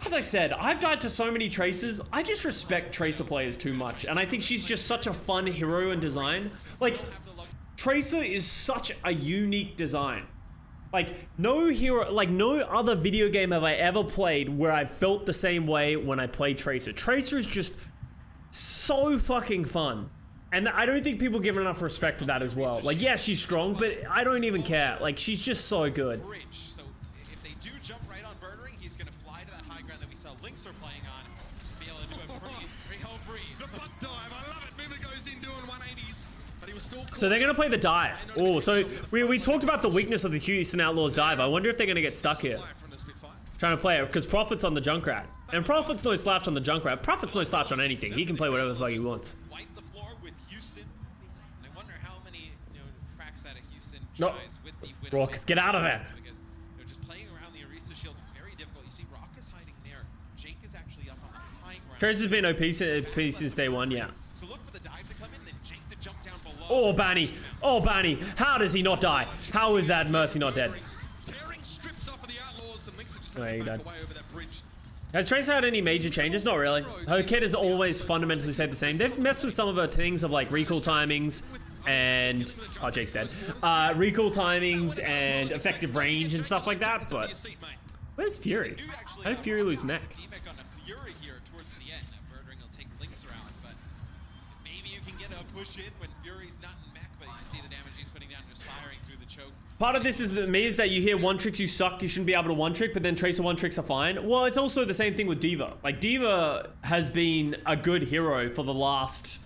As I said, I've died to so many Tracers. I just respect Tracer players too much, and I think she's just such a fun hero and design. Like, Tracer is such a unique design. Like, no hero, like, no other video game have I ever played where I felt the same way when I played Tracer. Tracer is just so fucking fun. And I don't think people give enough respect to that as well. Like, yeah, she's strong, but I don't even care. Like, she's just so good. So if they do jump right on Birdering, he's going to fly to that high ground that we saw Lynx are playing on. Be able to do a free. The butt dive, I love it. Boomer goes in doing 180s. So they're gonna play the dive. Oh, so we talked about the weakness of the Houston Outlaws dive. I wonder if they're gonna get stuck here. Trying to play it, because Prophet's on the Junkrat. And Prophet's no slouch on the Junkrat. Prophet's no slouch on anything. He can play whatever the fuck he wants. Wipe the floor with Houston. I wonder how many cracks out of Houston No. tries with the Widow. Rocks, get out of there. Because just playing around the Arisa shield is very difficult. You see Rock is hiding there. Jake is actually up on the high ground. Tracer's been OP since day one, yeah. So look for the dive to come in, then Jake to jump down below. Oh, Banny. Oh, Banny. How does he not die? How is that Mercy not dead? Tearing strips off of the Outlaws, and Lynx are just There you back go. away over that bridge. Has Tracer had any major changes? Not really. Her kit has always fundamentally stayed the same. They've messed with some of her things of like recall timings and... Oh, Jake's dead. Recall timings and effective range and stuff like that, but... Where's Fury? How did Fury lose mech? Feedback on a Fury here towards the end. Birdring will take Lynx around, but maybe you can get a push in when Fury's not in mech, but you see the damage he's putting down, just firing through the choke. Part of this is that you hear one tricks you suck, you shouldn't be able to one trick, but then Tracer one tricks are fine. Well, it's also the same thing with D.Va. Like, D.Va has been a good hero for the last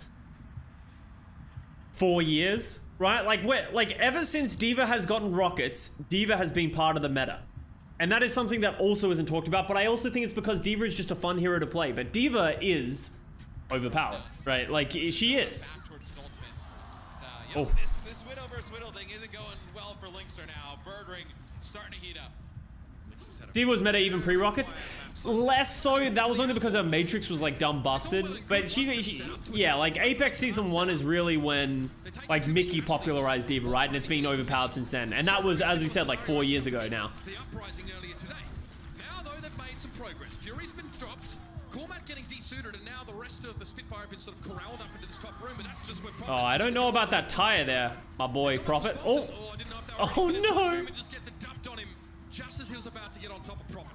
4 years, right? Like ever since D.Va has gotten rockets, D.Va has been part of the meta. And that is something that also isn't talked about, but I also think it's because D.Va is just a fun hero to play. But D.Va is overpowered, right? Like, she is. Oh. This Widow versus Widow thing isn't going well for Lynxer now. Birdring starting to heat up. D.Va's meta even pre-rockets. Less so, that was only because her Matrix was like dumb busted. But she yeah, like Apex Season 1 is really when like Mickey popularized D.Va, right? And it's been overpowered since then. And that was, as you said, like 4 years ago now. The uprising earlier today. Now though, they've made some progress. Fury's been dropped. Cormac getting desuited, and now the rest of the Spitfire have been sort of corralled up into this top room, and that's just where Oh, I don't know about that tire there, my boy Prophet. Oh, I didn't know if that was oh in this no! room and just gets it dumped on him just as he was about to get on top of Prophet.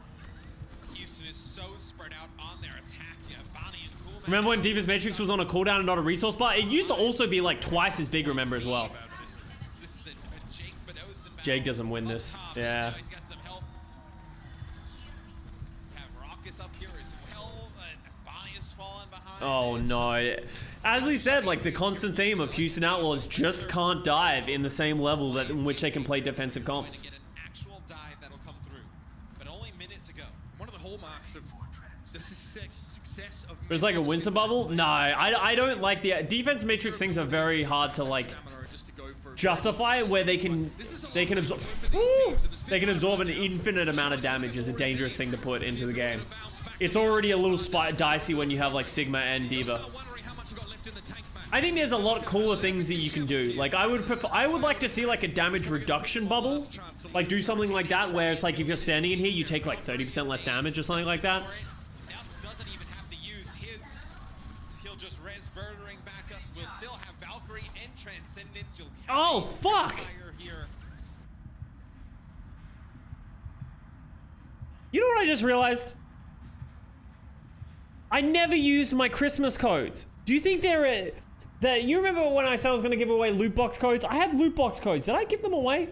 Houston is so spread out on their attack. Yeah, Bonnie and Coolman. Remember when D.Va's Matrix was on a cooldown and not a resource bar? It used to also be like twice as big, remember, as well. This is a Jake Bedosen battle. Jake doesn't win this. Up top. Yeah. He's got some help. Have Raucus up here as well. Bonnie is fallen behind. Oh no. As we said, like the constant theme of Houston Outlaws just can't dive in the same level that in which they can play defensive comps. Get an actual dive that'll come through, but only a minute to go. One of the hallmarks of the success of There's like a Winston bubble? No, I don't like the defense matrix things are very hard to like justify where they can absorb they can absorb an infinite amount of damage is a dangerous thing to put into the game. It's already a little dicey when you have like Sigma and Diva. I think there's a lot cooler things that you can do. Like I would like to see like a damage reduction bubble. Like do something like that where it's like if you're standing in here you take like 30% less damage or something like that. Doesn't even have to use his. He'll just res murdering backups. We'll still have Valkyrie and Transcendence. You'll have Oh fuck! here. You know what I just realized? I never used my Christmas codes. Do you think you remember when I said I was going to give away loot box codes? I had loot box codes. Did I give them away?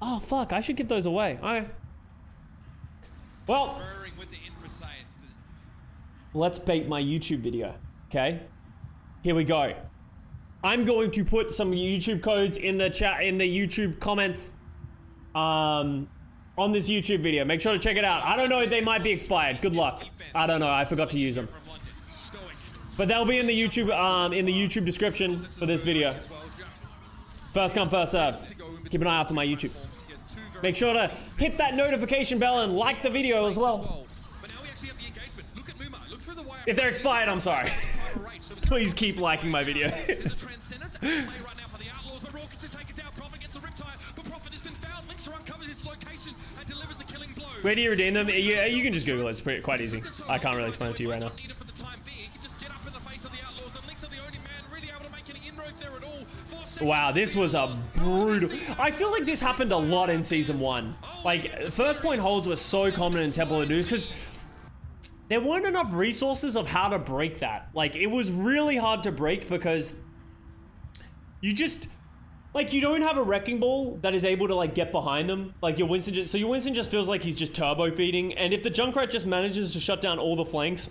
Oh fuck, I should give those away. Okay. Well, let's bait my YouTube video, okay? Here we go. I'm going to put some YouTube codes in the chat, in the YouTube comments, on this YouTube video. Make sure to check it out. I don't know, they might be expired. Good luck. I don't know, I forgot to use them. But they'll be in the YouTube description for this video. First come, first serve. Keep an eye out for my YouTube. Make sure to hit that notification bell and like the video as well. If they're expired, I'm sorry. Please keep liking my video. Where do you redeem them? Yeah, you can just Google it. It's quite easy. I can't really explain it to you right now. Wow, this was a brutal... I feel like this happened a lot in Season 1. Like, first point holds were so common in Temple of Doom because there weren't enough resources of how to break that. Like, it was really hard to break because you just... Like, you don't have a Wrecking Ball that is able to, like, get behind them. Like, your Winston just feels like he's just turbo feeding. And if the Junkrat just manages to shut down all the flanks,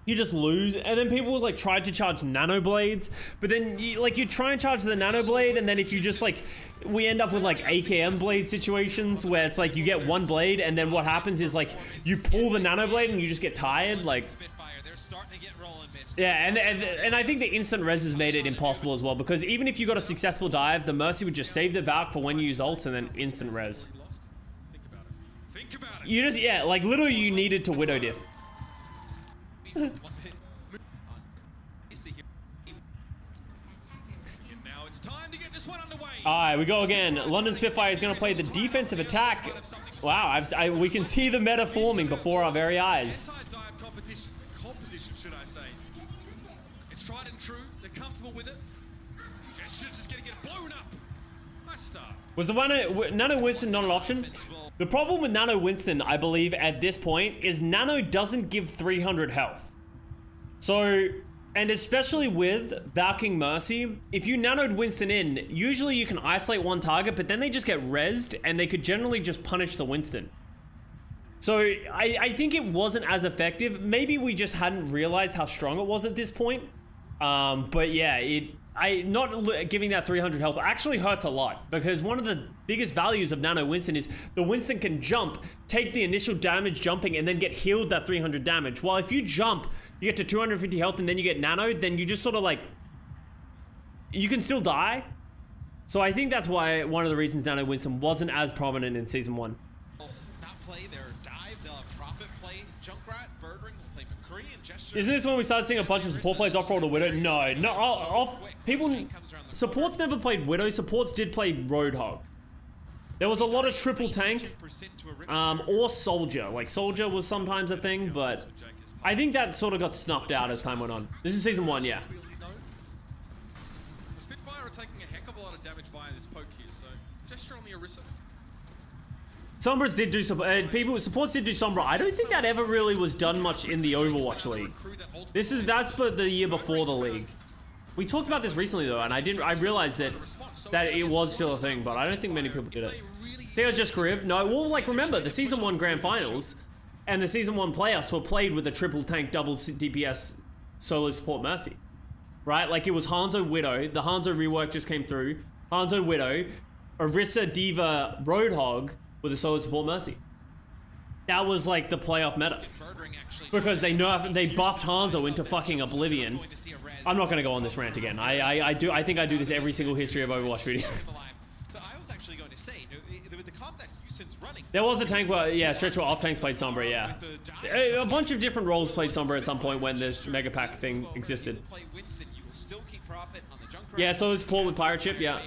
you just lose. And then people like try to charge nano blades, but then you try and charge the nano blade, and then if you just like, we end up with like AKM blade situations where it's like you get one blade, and then what happens is like you pull the nano blade and you just get tired. Like, yeah, and I think the instant res has made it impossible as well, because even if you got a successful dive, the Mercy would just save the Valk for when you use ults and then instant res. You just, yeah, like literally you needed to Widow diff. Alright, we go again. London Spitfire is going to play the defensive attack. Wow, we can see the meta forming before our very eyes. Composition, should I say. It's tried and true. They're comfortable with it. Gestures is going to get blown up. Nice start. Was the Nano Winston not an option? The problem with Nano Winston, I believe, at this point, is Nano doesn't give 300 health. So, and especially with Valking Mercy, if you nanoed Winston in, usually you can isolate one target, but then they just get rezzed, and they could generally just punish the Winston. So, I think it wasn't as effective. Maybe we just hadn't realized how strong it was at this point. But yeah, not giving that 300 health actually hurts a lot, because one of the biggest values of Nano Winston is the Winston can jump, take the initial damage jumping, and then get healed that 300 damage. While if you jump, you get to 250 health and then you get nanoed, then you just sort of like, you can still die. So I think that's why one of the reasons Nano Winston wasn't as prominent in Season 1. Play their dive, they'll have Prophet play Junkrat, Birdring will play McCree, and Gesture. Isn't this when we started seeing a bunch of support players off-roll to Widow? No, supports never played Widow, supports did play Roadhog. There was a lot of triple tank, or Soldier. Like, Soldier was sometimes a thing, but I think that sort of got snuffed out as time went on. This is Season 1, yeah. The Spitfire are taking a heck of a lot of damage via this poke here, so Gesture on the Orisa. Sombras did do supports did do Sombra. I don't think that ever really was done much in the Overwatch League. That's but the year before the league. We talked about this recently though, and I realized that it was still a thing, but I don't think many people did it. I think it was just Carib. No, well, like remember the season 1 grand finals and the season 1 playoffs were played with a triple tank, double DPS solo support Mercy, right? Like it was Hanzo Widow. The Hanzo rework just came through. Hanzo Widow, Orisa Diva Roadhog with a solo support Mercy. That was like the playoff meta. Because they buffed Hanzo into fucking oblivion. I'm not gonna go on this rant again. I think I do this every single history of Overwatch video. So I was actually going to say, with the comp that Houston's running, There was a tank where, yeah, Stretch where off tanks played Sombra, yeah. A bunch of different roles played Sombra at some point when this Mega Pack thing existed. Yeah, so it's support with Pirate Ship, yeah.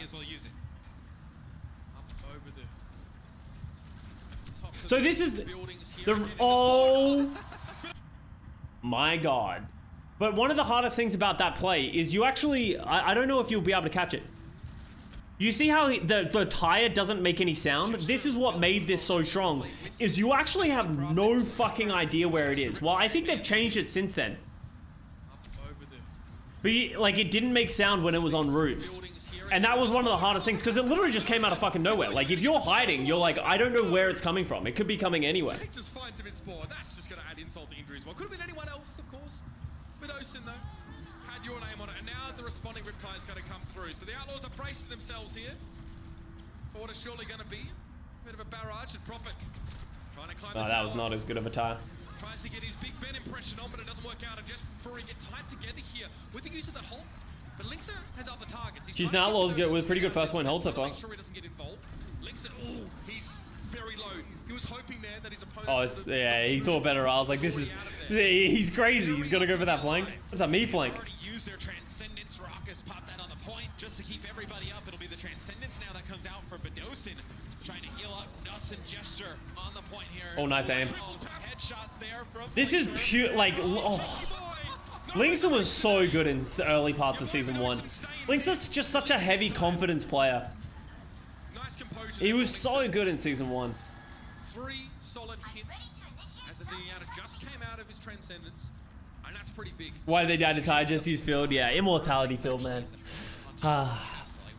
So this is the oh my god. But one of the hardest things about that play is you actually, I don't know if you'll be able to catch it. You see how the tire doesn't make any sound? This is what made this so strong, is you actually have no fucking idea where it is. Well, I think they've changed it since then. But like, it didn't make sound when it was on roofs. And that was one of the hardest things, because it literally just came out of fucking nowhere. Like, if you're hiding, you're like, I don't know where it's coming from. It could be coming anywhere. Just finds him in spawn. That's just going to add insult to injury as well. Could have been anyone else, of course. With Osin, though. Had your name on it. And now the responding Riptide is going to come through. So the Outlaws are bracing themselves here for what is surely going to be a bit of a barrage and Profit. Trying to climb Oh, that was not as good of a tire. Tries to get his Big Ben impression on, but it doesn't work out. And just before he get tied together here with the use of that hold. But Linksa has other targets. She's now Outlaws with pretty good first point hold so far. Make sure he doesn't get involved. Linksa, oh, he's very low. He was hoping there that his opponent. Oh, yeah, he thought better. I was like, this is, he's crazy. He's gonna go for that flank. That's a me flank. Use their Transcendence. Raucus pop that on the point just to keep everybody up. It'll be the Transcendence now that comes out for Bedosin. Trying to heal up. Nuss and Gesture on the point here. Oh, nice aim. Headshots there from This is pure, like, oh. Linksa was so good in early parts of season 1. Linksa's just such a heavy confidence player. He was so good in season 1. 3 solid hits as the Zenyatta just came out of his Transcendence, and that's pretty big. Why did they die to tie Jesse's field? Yeah, immortality field, man. I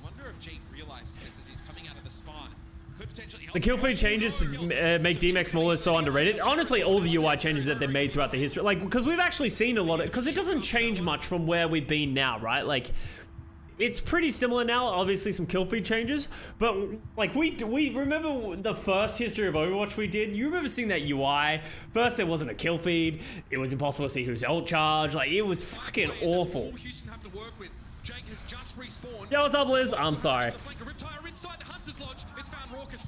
wonder if Jake realizes this as he's coming out of the spawn. Could potentially help. The kill feed changes to make DMX smaller is so underrated. Honestly, all the UI changes that they've made throughout the history, like, because we've actually seen a lot of, because it doesn't change much from where we've been now, right? Like, it's pretty similar now. Obviously, some kill feed changes, but like we remember the first history of Overwatch we did. You remember seeing that UI? First, there wasn't a kill feed. It was impossible to see who's ult charge. Like, it was fucking awful. Yo, what's up, Liz? I'm sorry.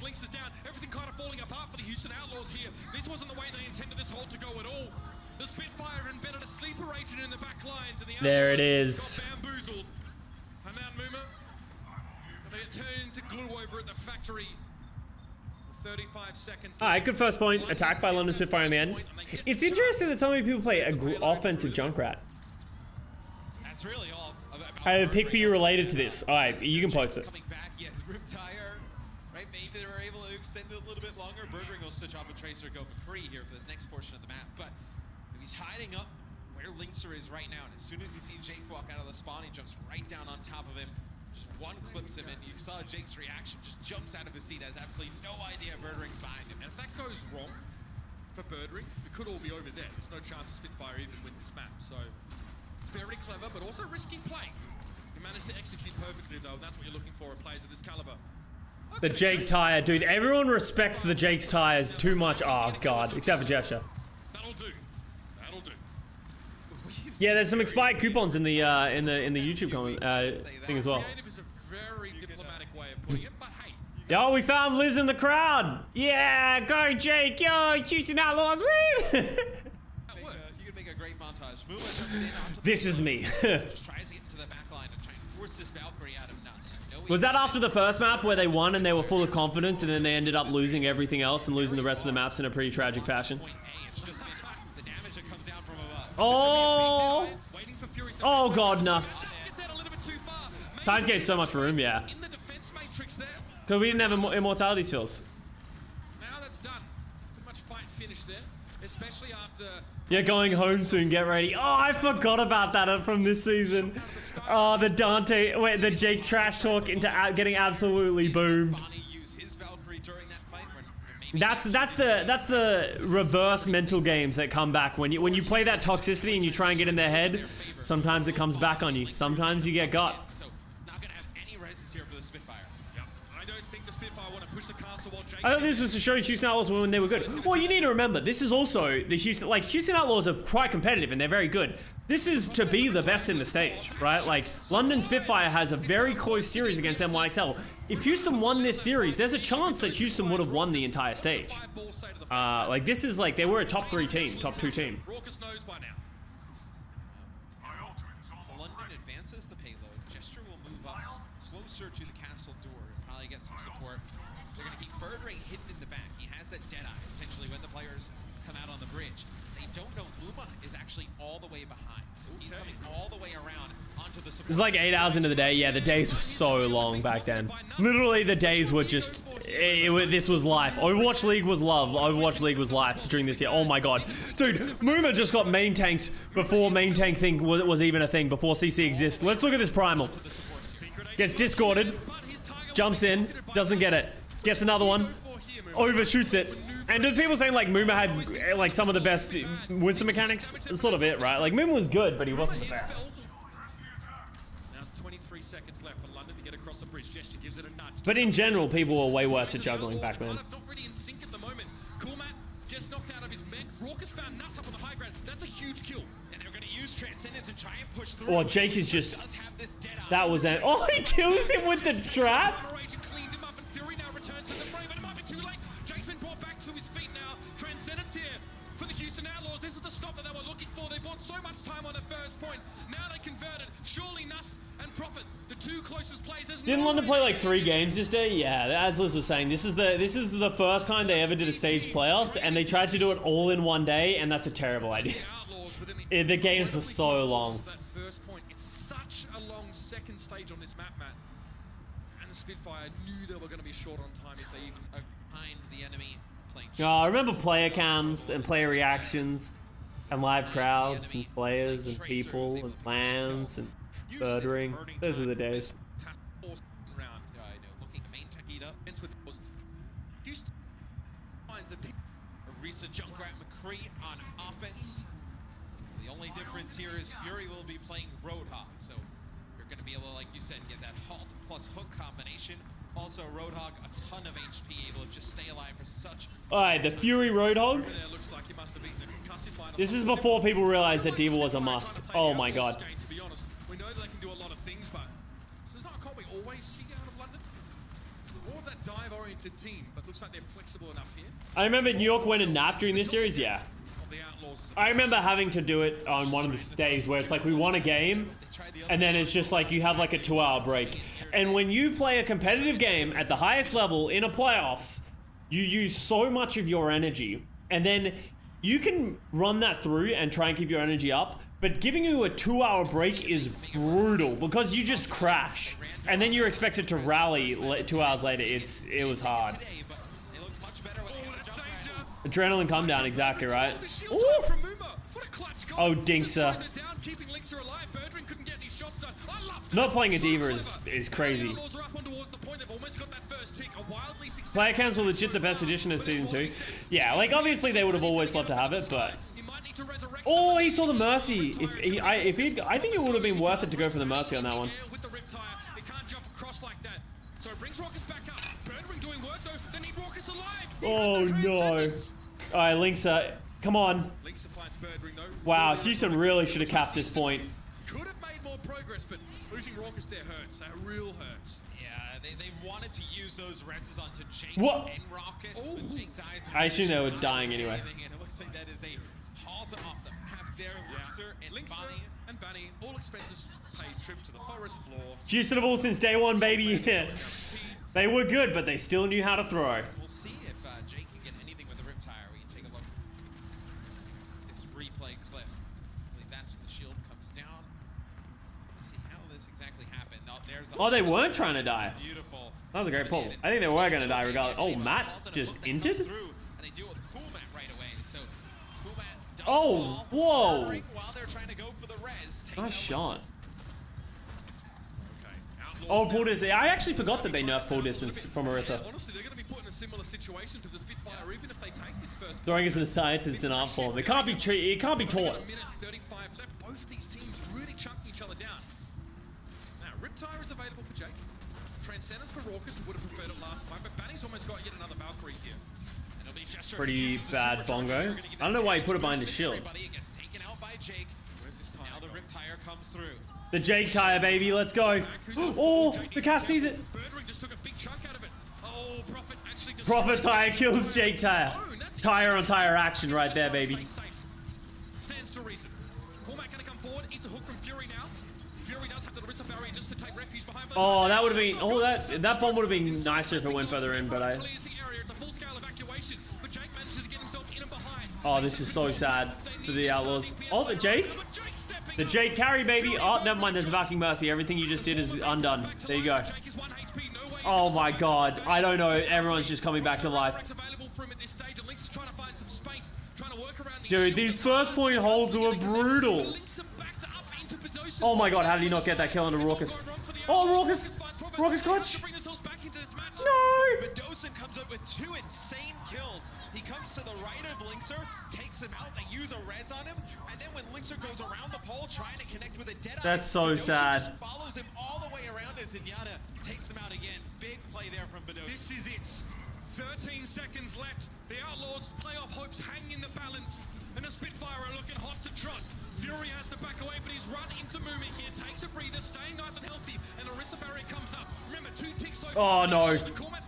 Links is down. Everything kind of falling apart for the Houston Outlaws here. This wasn't the way they intended this hold to go at all. The Spitfire embedded a sleeper agent in the back lines, and the there it is. got bamboozled. And now Muma, they get turned to glue over at the factory. 35 seconds. All right, good first point. Attacked by London Spitfire in the end. It's interesting that so many people play offensive Junkrat. That's really all. I have a pick for you related to this. All right, you can post it. Coming back, yes, Riptire. Right, maybe they were able to extend it a little bit longer. Birdring will switch off a Tracer, go for free here for this next portion of the map. But he's hiding up where Linksa is right now. And as soon as he sees Jake walk out of the spawn, he jumps right down on top of him. Just one clips him, and you saw Jake's reaction. Just jumps out of his seat, has absolutely no idea Birdring's behind him. And if that goes wrong for Birdring, it could all be over there. There's no chance of Spitfire even win this map. So very clever, but also risky play. He managed to execute perfectly, though, and that's what you're looking for in players of this caliber. The Jake tire, dude. Everyone respects the Jake's tires too much. Oh god, except for Gesture. That'll do. That'll do. Yeah, there's some expired coupons in the YouTube comment thing as well. Creative is a very diplomatic way of putting it, but hey. Yo, we found Liz in the crowd. Yeah, go Jake. Yo, Houston Outlaws. Woo! You could make a great montage. This is me. Just tries to get into the back line and try and force this Valkyrie out of nuts. Was that after the first map where they won and they were full of confidence and then they ended up losing everything else and losing the rest of the maps in a pretty tragic fashion? Oh! Oh god, Nuss. Ties gave so much room, yeah. Because we didn't have immortality skills. Now that's done. Pretty much fight finished there. especially after. You're going home soon, get ready. Oh, I forgot about that from this season. Oh, the the Jake trash talk into getting absolutely boomed. That's the reverse mental games that come back when you play that toxicity and you try and get in their head. Sometimes it comes back on you. Sometimes you get got. So not gonna have any reses here for the Spitfire. Yep. I don't think the Spitfire want to push the castle while Jake. I thought this was to show Houston Outlaws when they were good. Well, you need to remember, this is also the Houston Outlaws are quite competitive and they're very good. This is to be the best in the stage, right? Like, London Spitfire has a very close series against NYXL. If Houston won this series, there's a chance that Houston would have won the entire stage. Like, this is like, they were a top 3 team, top 2 team. Raucous knows by now. London advances the payload. Gesture will move up closer to the castle door and probably get some support. They're going to keep Birdring hidden in the back. He has that Deadeye, potentially, when the players come out on the bridge. They don't know Luma is actually all the way behind. So he's coming all the way around onto the support. It's like 8 hours into the day. Yeah, the days were so long back then. Literally, the days were just... this was life. Overwatch League was love. Overwatch League was life during this year. Oh my god. Dude, Muma just got main tanked before main tank thing was even a thing, before CC exists. Let's look at this Primal. Gets discorded. Jumps in. Doesn't get it. Gets another one. Overshoots it. And do people saying like Muma had like some of the best wisdom mechanics? That's sort of it, right? Like Muma was good, but he wasn't the best. Now it's 23 seconds left for London to get across the bridge. Gesture gives it a nudge. But in general, people were way worse at juggling back then. Not really in sync at the moment. Coolmat just knocked out of his mech. Raucous found Nuss up on the high ground. That's a huge kill. And they're going to use Transcendence and try and push through. Oh, Jake is just... That was it. Oh, he kills him with the trap? Cleans him up and Fury now returns to the frame, but it might be too late. Jake's been brought back to his feet now. Transcendence here for the Houston Outlaws. This is the stop that they were looking for. They bought so much time on the first point. Now they converted. Surely Nuss and Prophet, the 2 closest players. Didn't London play like 3 games this day? Yeah, as Liz was saying, this is the first time they ever did a stage playoffs, and they tried to do it all in one day, and that's a terrible idea. The games were so long. That first point, it's such a long second stage on this map, Matt. And the Spitfire knew they were going to be short on time if they even behind the enemy playing. I remember player cams and player reactions and live crowds and players and people and plans and birdering. Those were the days. Looking to main tech up. Houston finds the Arisa, Junkrat, McCree on offense. The only difference here is Fury will be playing Roadhog, so you're going to be able to, like you said, get that halt plus hook combination. Also, Roadhog, a ton of HP, able to just stay alive for such... Alright, the Fury Roadhog. This is before people realized that D.Va was a must. Oh my god. To be honest, we know they can do a lot of things, but this is not a call we always see out of London. More of that dive-oriented team, but looks like they're flexible enough here. I remember New York went and napped during this series, yeah. I remember having to do it on one of the days where it's like we won a game and then it's just like you have like a 2-hour break. And when you play a competitive game at the highest level in a playoffs, you use so much of your energy and then you can run that through and try and keep your energy up, but giving you a 2-hour break is brutal because you just crash and then you're expected to rally 2 hours later. It was hard. Adrenaline come down, exactly right. Ooh. Oh, Dinksa. Not playing a D.Va is crazy. Player counts were legit the best addition of Season 2. Yeah, like obviously they would have always loved to have it, but... Oh, he saw the Mercy. I think it would have been worth it to go for the Mercy on that one. Oh no. Alright, Linksa, come on. Wow, Houston really should have capped this point. Could have made more progress, but losing Raucous there hurts. That real hurts. Yeah, they wanted to use those reses onto Jake what? and Raucous, but Jake dies. I assume they were dying anyway. And it looks like that is a halt off the map there. Linksa and Bunny, all expenses paid, trip to the forest floor. Houstonable since day one, baby. They were good, but they still knew how to throw. We'll see if Jake can get anything with the Riptire. We can take a look. This replay clip. I believe that's when the shield comes down. Let's see how this exactly happened. Oh, there's Oh, they weren't trying to die. Beautiful. That was a great pull. I think they were going to die regardless. Oh, Matt just inted? And they deal with Coolmat right away. So Oh, whoa. While they're trying to go for the res. Nice shot. Okay, Outlaws Oh, now- pull distance. I actually forgot that they nerfed pull distance from Orisa. Yeah, honestly, they're going to be put in a similar situation to the Spitfire, even if they take this first. Throwing us in a science, it's an art form. It can't be it can't be taught. A minute and 35 left. Both these teams really chunking each other down. Now, Riptire is available for Jake. Transcendence for Raucus, who would have preferred it last fight, but Banny's almost got yet another Valkyrie here. And it'll be Gesture Pretty uses the bad super bongo. charge. I don't know why he put it behind the shield. Everybody gets taken out by Jake. Where's this tire Now the going? Rip Tire comes through. The Jake tire, baby. Let's go. Oh, the cast sees it. Birdring just took a big chunk out of it. Oh, Prophet actually just Prophet tire kills Jake tire. Oh, and that's Tire on it. tire action right there, Stay baby. safe. Stands to reason. Cormac gonna come forward. It's a hook from Fury now. Fury does have the Larissa barrier just to take refuge behind. Oh, that would have been. Oh, that bomb would have been nicer if it went further in, but I. Clears the area. It's a full-scale evacuation, but Jake manages to get himself in and behind. Oh, this is so sad for the Outlaws. Oh, the Jake. But Jake stepping The up. Jake carry, baby. Oh, never mind. There's a Valkyrie Mercy. Everything you just did is undone. There you go. Jake is 1 HP, no way Oh my God. I don't know. Everyone's just coming back to life. available for him at this stage, and Lynx is trying to find some space, trying to work around these Dude, shields. these first point holds were brutal. Lynx are backed up into position. Oh my God. How did he not get that kill on the Raucus? Oh, Raucus. Raucus clutch. No. But Dosen comes up with 2 insane kills. He comes to the right of Linkser, takes him out, they use a res on him, and then when Linkser goes around the pole trying to connect with a dead That's so Bedosen sad. just follows him all the way around as Zenyatta takes him out again. Big play there from Bedosen. This is it. 13 seconds left. The Outlaws' playoff hopes hang in the balance. And the Spitfire are looking hot to trot. Fury has to back away, but he's run into Mumi here. Takes a breather, staying nice and healthy. And Orisa barrier comes up. Remember, 2 ticks so Oh far. no.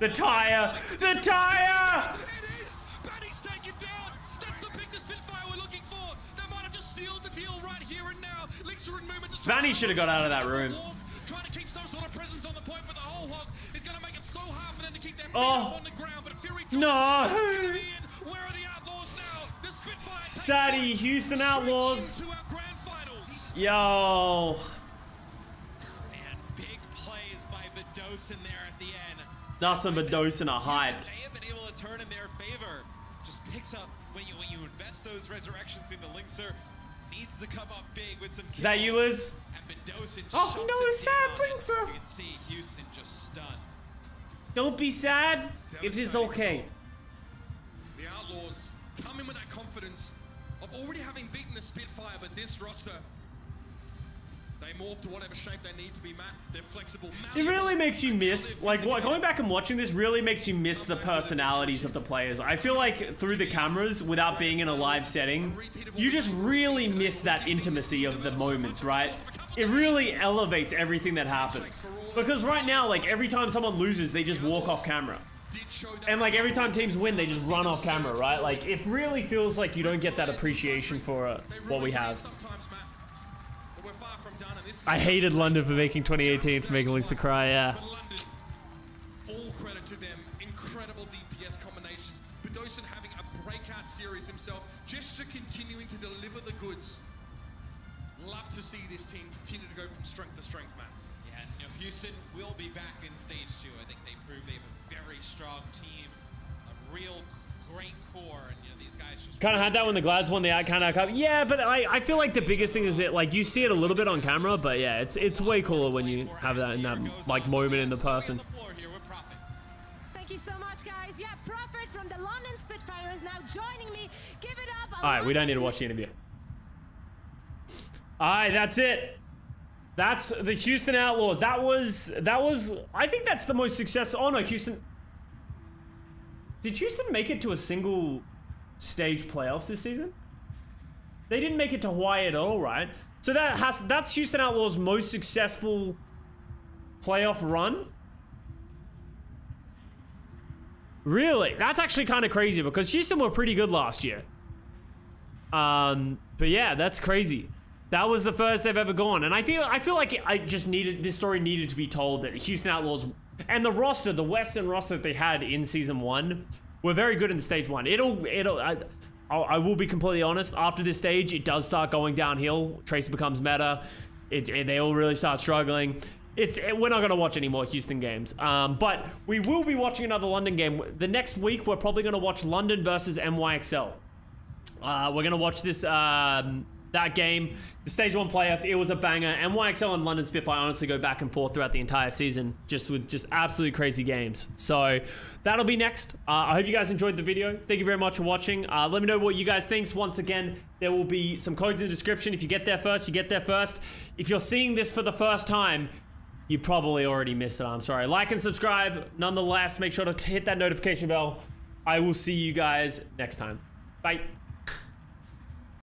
The tire. The tire. It is! Banny's taken down! That's the pick the Spitfire were looking for! They might have just sealed the deal right here and now. Lynxer in movement. just Vanny should have got out of that room. Trying to keep some sort of presence on the point, but the whole hog is going to make it so hard for them to keep their feet Oh. up on the ground. But Fury No. Where are the Outlaws now? The Spitfire Sadie, Houston Outlaws. to our grand finals. Yo. And big plays by Bedosen there at the end. Nothing but Dosen are hyped. They have been able to turn in their favor. Just picks up when you invest those resurrections into Linkser. Needs to come up big with some kills. Is that you, Liz? And Bedosen Oh, shuts no, it sad down. Linkser. You can see Houston just stunned. Don't be sad. It is okay. The Outlaws come in with that confidence of already having beaten the Spitfire, but this roster, they morph to whatever shape they need to be, Matt. They're flexible. It really makes you miss, like, going back and watching this really makes you miss the personalities of the players. I feel like through the cameras, without being in a live setting, you just really miss that intimacy of the moments, right? It really elevates everything that happens. Because right now, like, every time someone loses, they just walk off camera. And like every time teams win, they just run off camera, right? Like, it really feels like you don't get that appreciation for what we have. I hated London for making 2018, for making Lynx cry, yeah. But London, all credit to them. Incredible DPS combinations. Bedosen having a breakout series himself. Gesture continuing to deliver the goods. Love to see this team continue to go from strength to strength, man. Yeah, and, Houston will be back in stage 2. I think they proved they have a very strong team, a real great core, and these guys just Kind of had that when the Glads won the kind of cup. Yeah, but I feel like the biggest thing is that, like, you see it a little bit on camera, but yeah, it's way cooler when you have that in that like moment in the person. on the floor here with Prophet. Thank you so much, guys. Yeah, Prophet from the London Spitfire is now joining me. Give it up. All right, we don't need to watch the interview. All right, that's it. That's the Houston Outlaws. That was. I think that's the most successful. Oh no, Houston. Did Houston make it to a single stage playoffs this season? They didn't make it to Hawaii at all, right? So that's Houston Outlaws' most successful playoff run. Really? That's actually kind of crazy because Houston were pretty good last year. But yeah, that's crazy. That was the first they've ever gone, and I feel like this story needed to be told that Houston Outlaws and the roster, the Western roster that they had in season 1, were very good in stage 1. I will be completely honest. After this stage, it does start going downhill. Tracer becomes meta. They all really start struggling. We're not gonna watch any more Houston games, but we will be watching another London game. The next week, we're probably gonna watch London versus NYXL. We're gonna watch this that game, the Stage 1 playoffs. It was a banger. NYXL and London Spitfire honestly go back and forth throughout the entire season, just with absolutely crazy games. So that'll be next. I hope you guys enjoyed the video. Thank you very much for watching. Let me know what you guys think. Once again, there will be some codes in the description. If you get there first, you get there first. If you're seeing this for the first time, you probably already missed it. I'm sorry. Like and subscribe. Nonetheless, make sure to hit that notification bell. I will see you guys next time. Bye.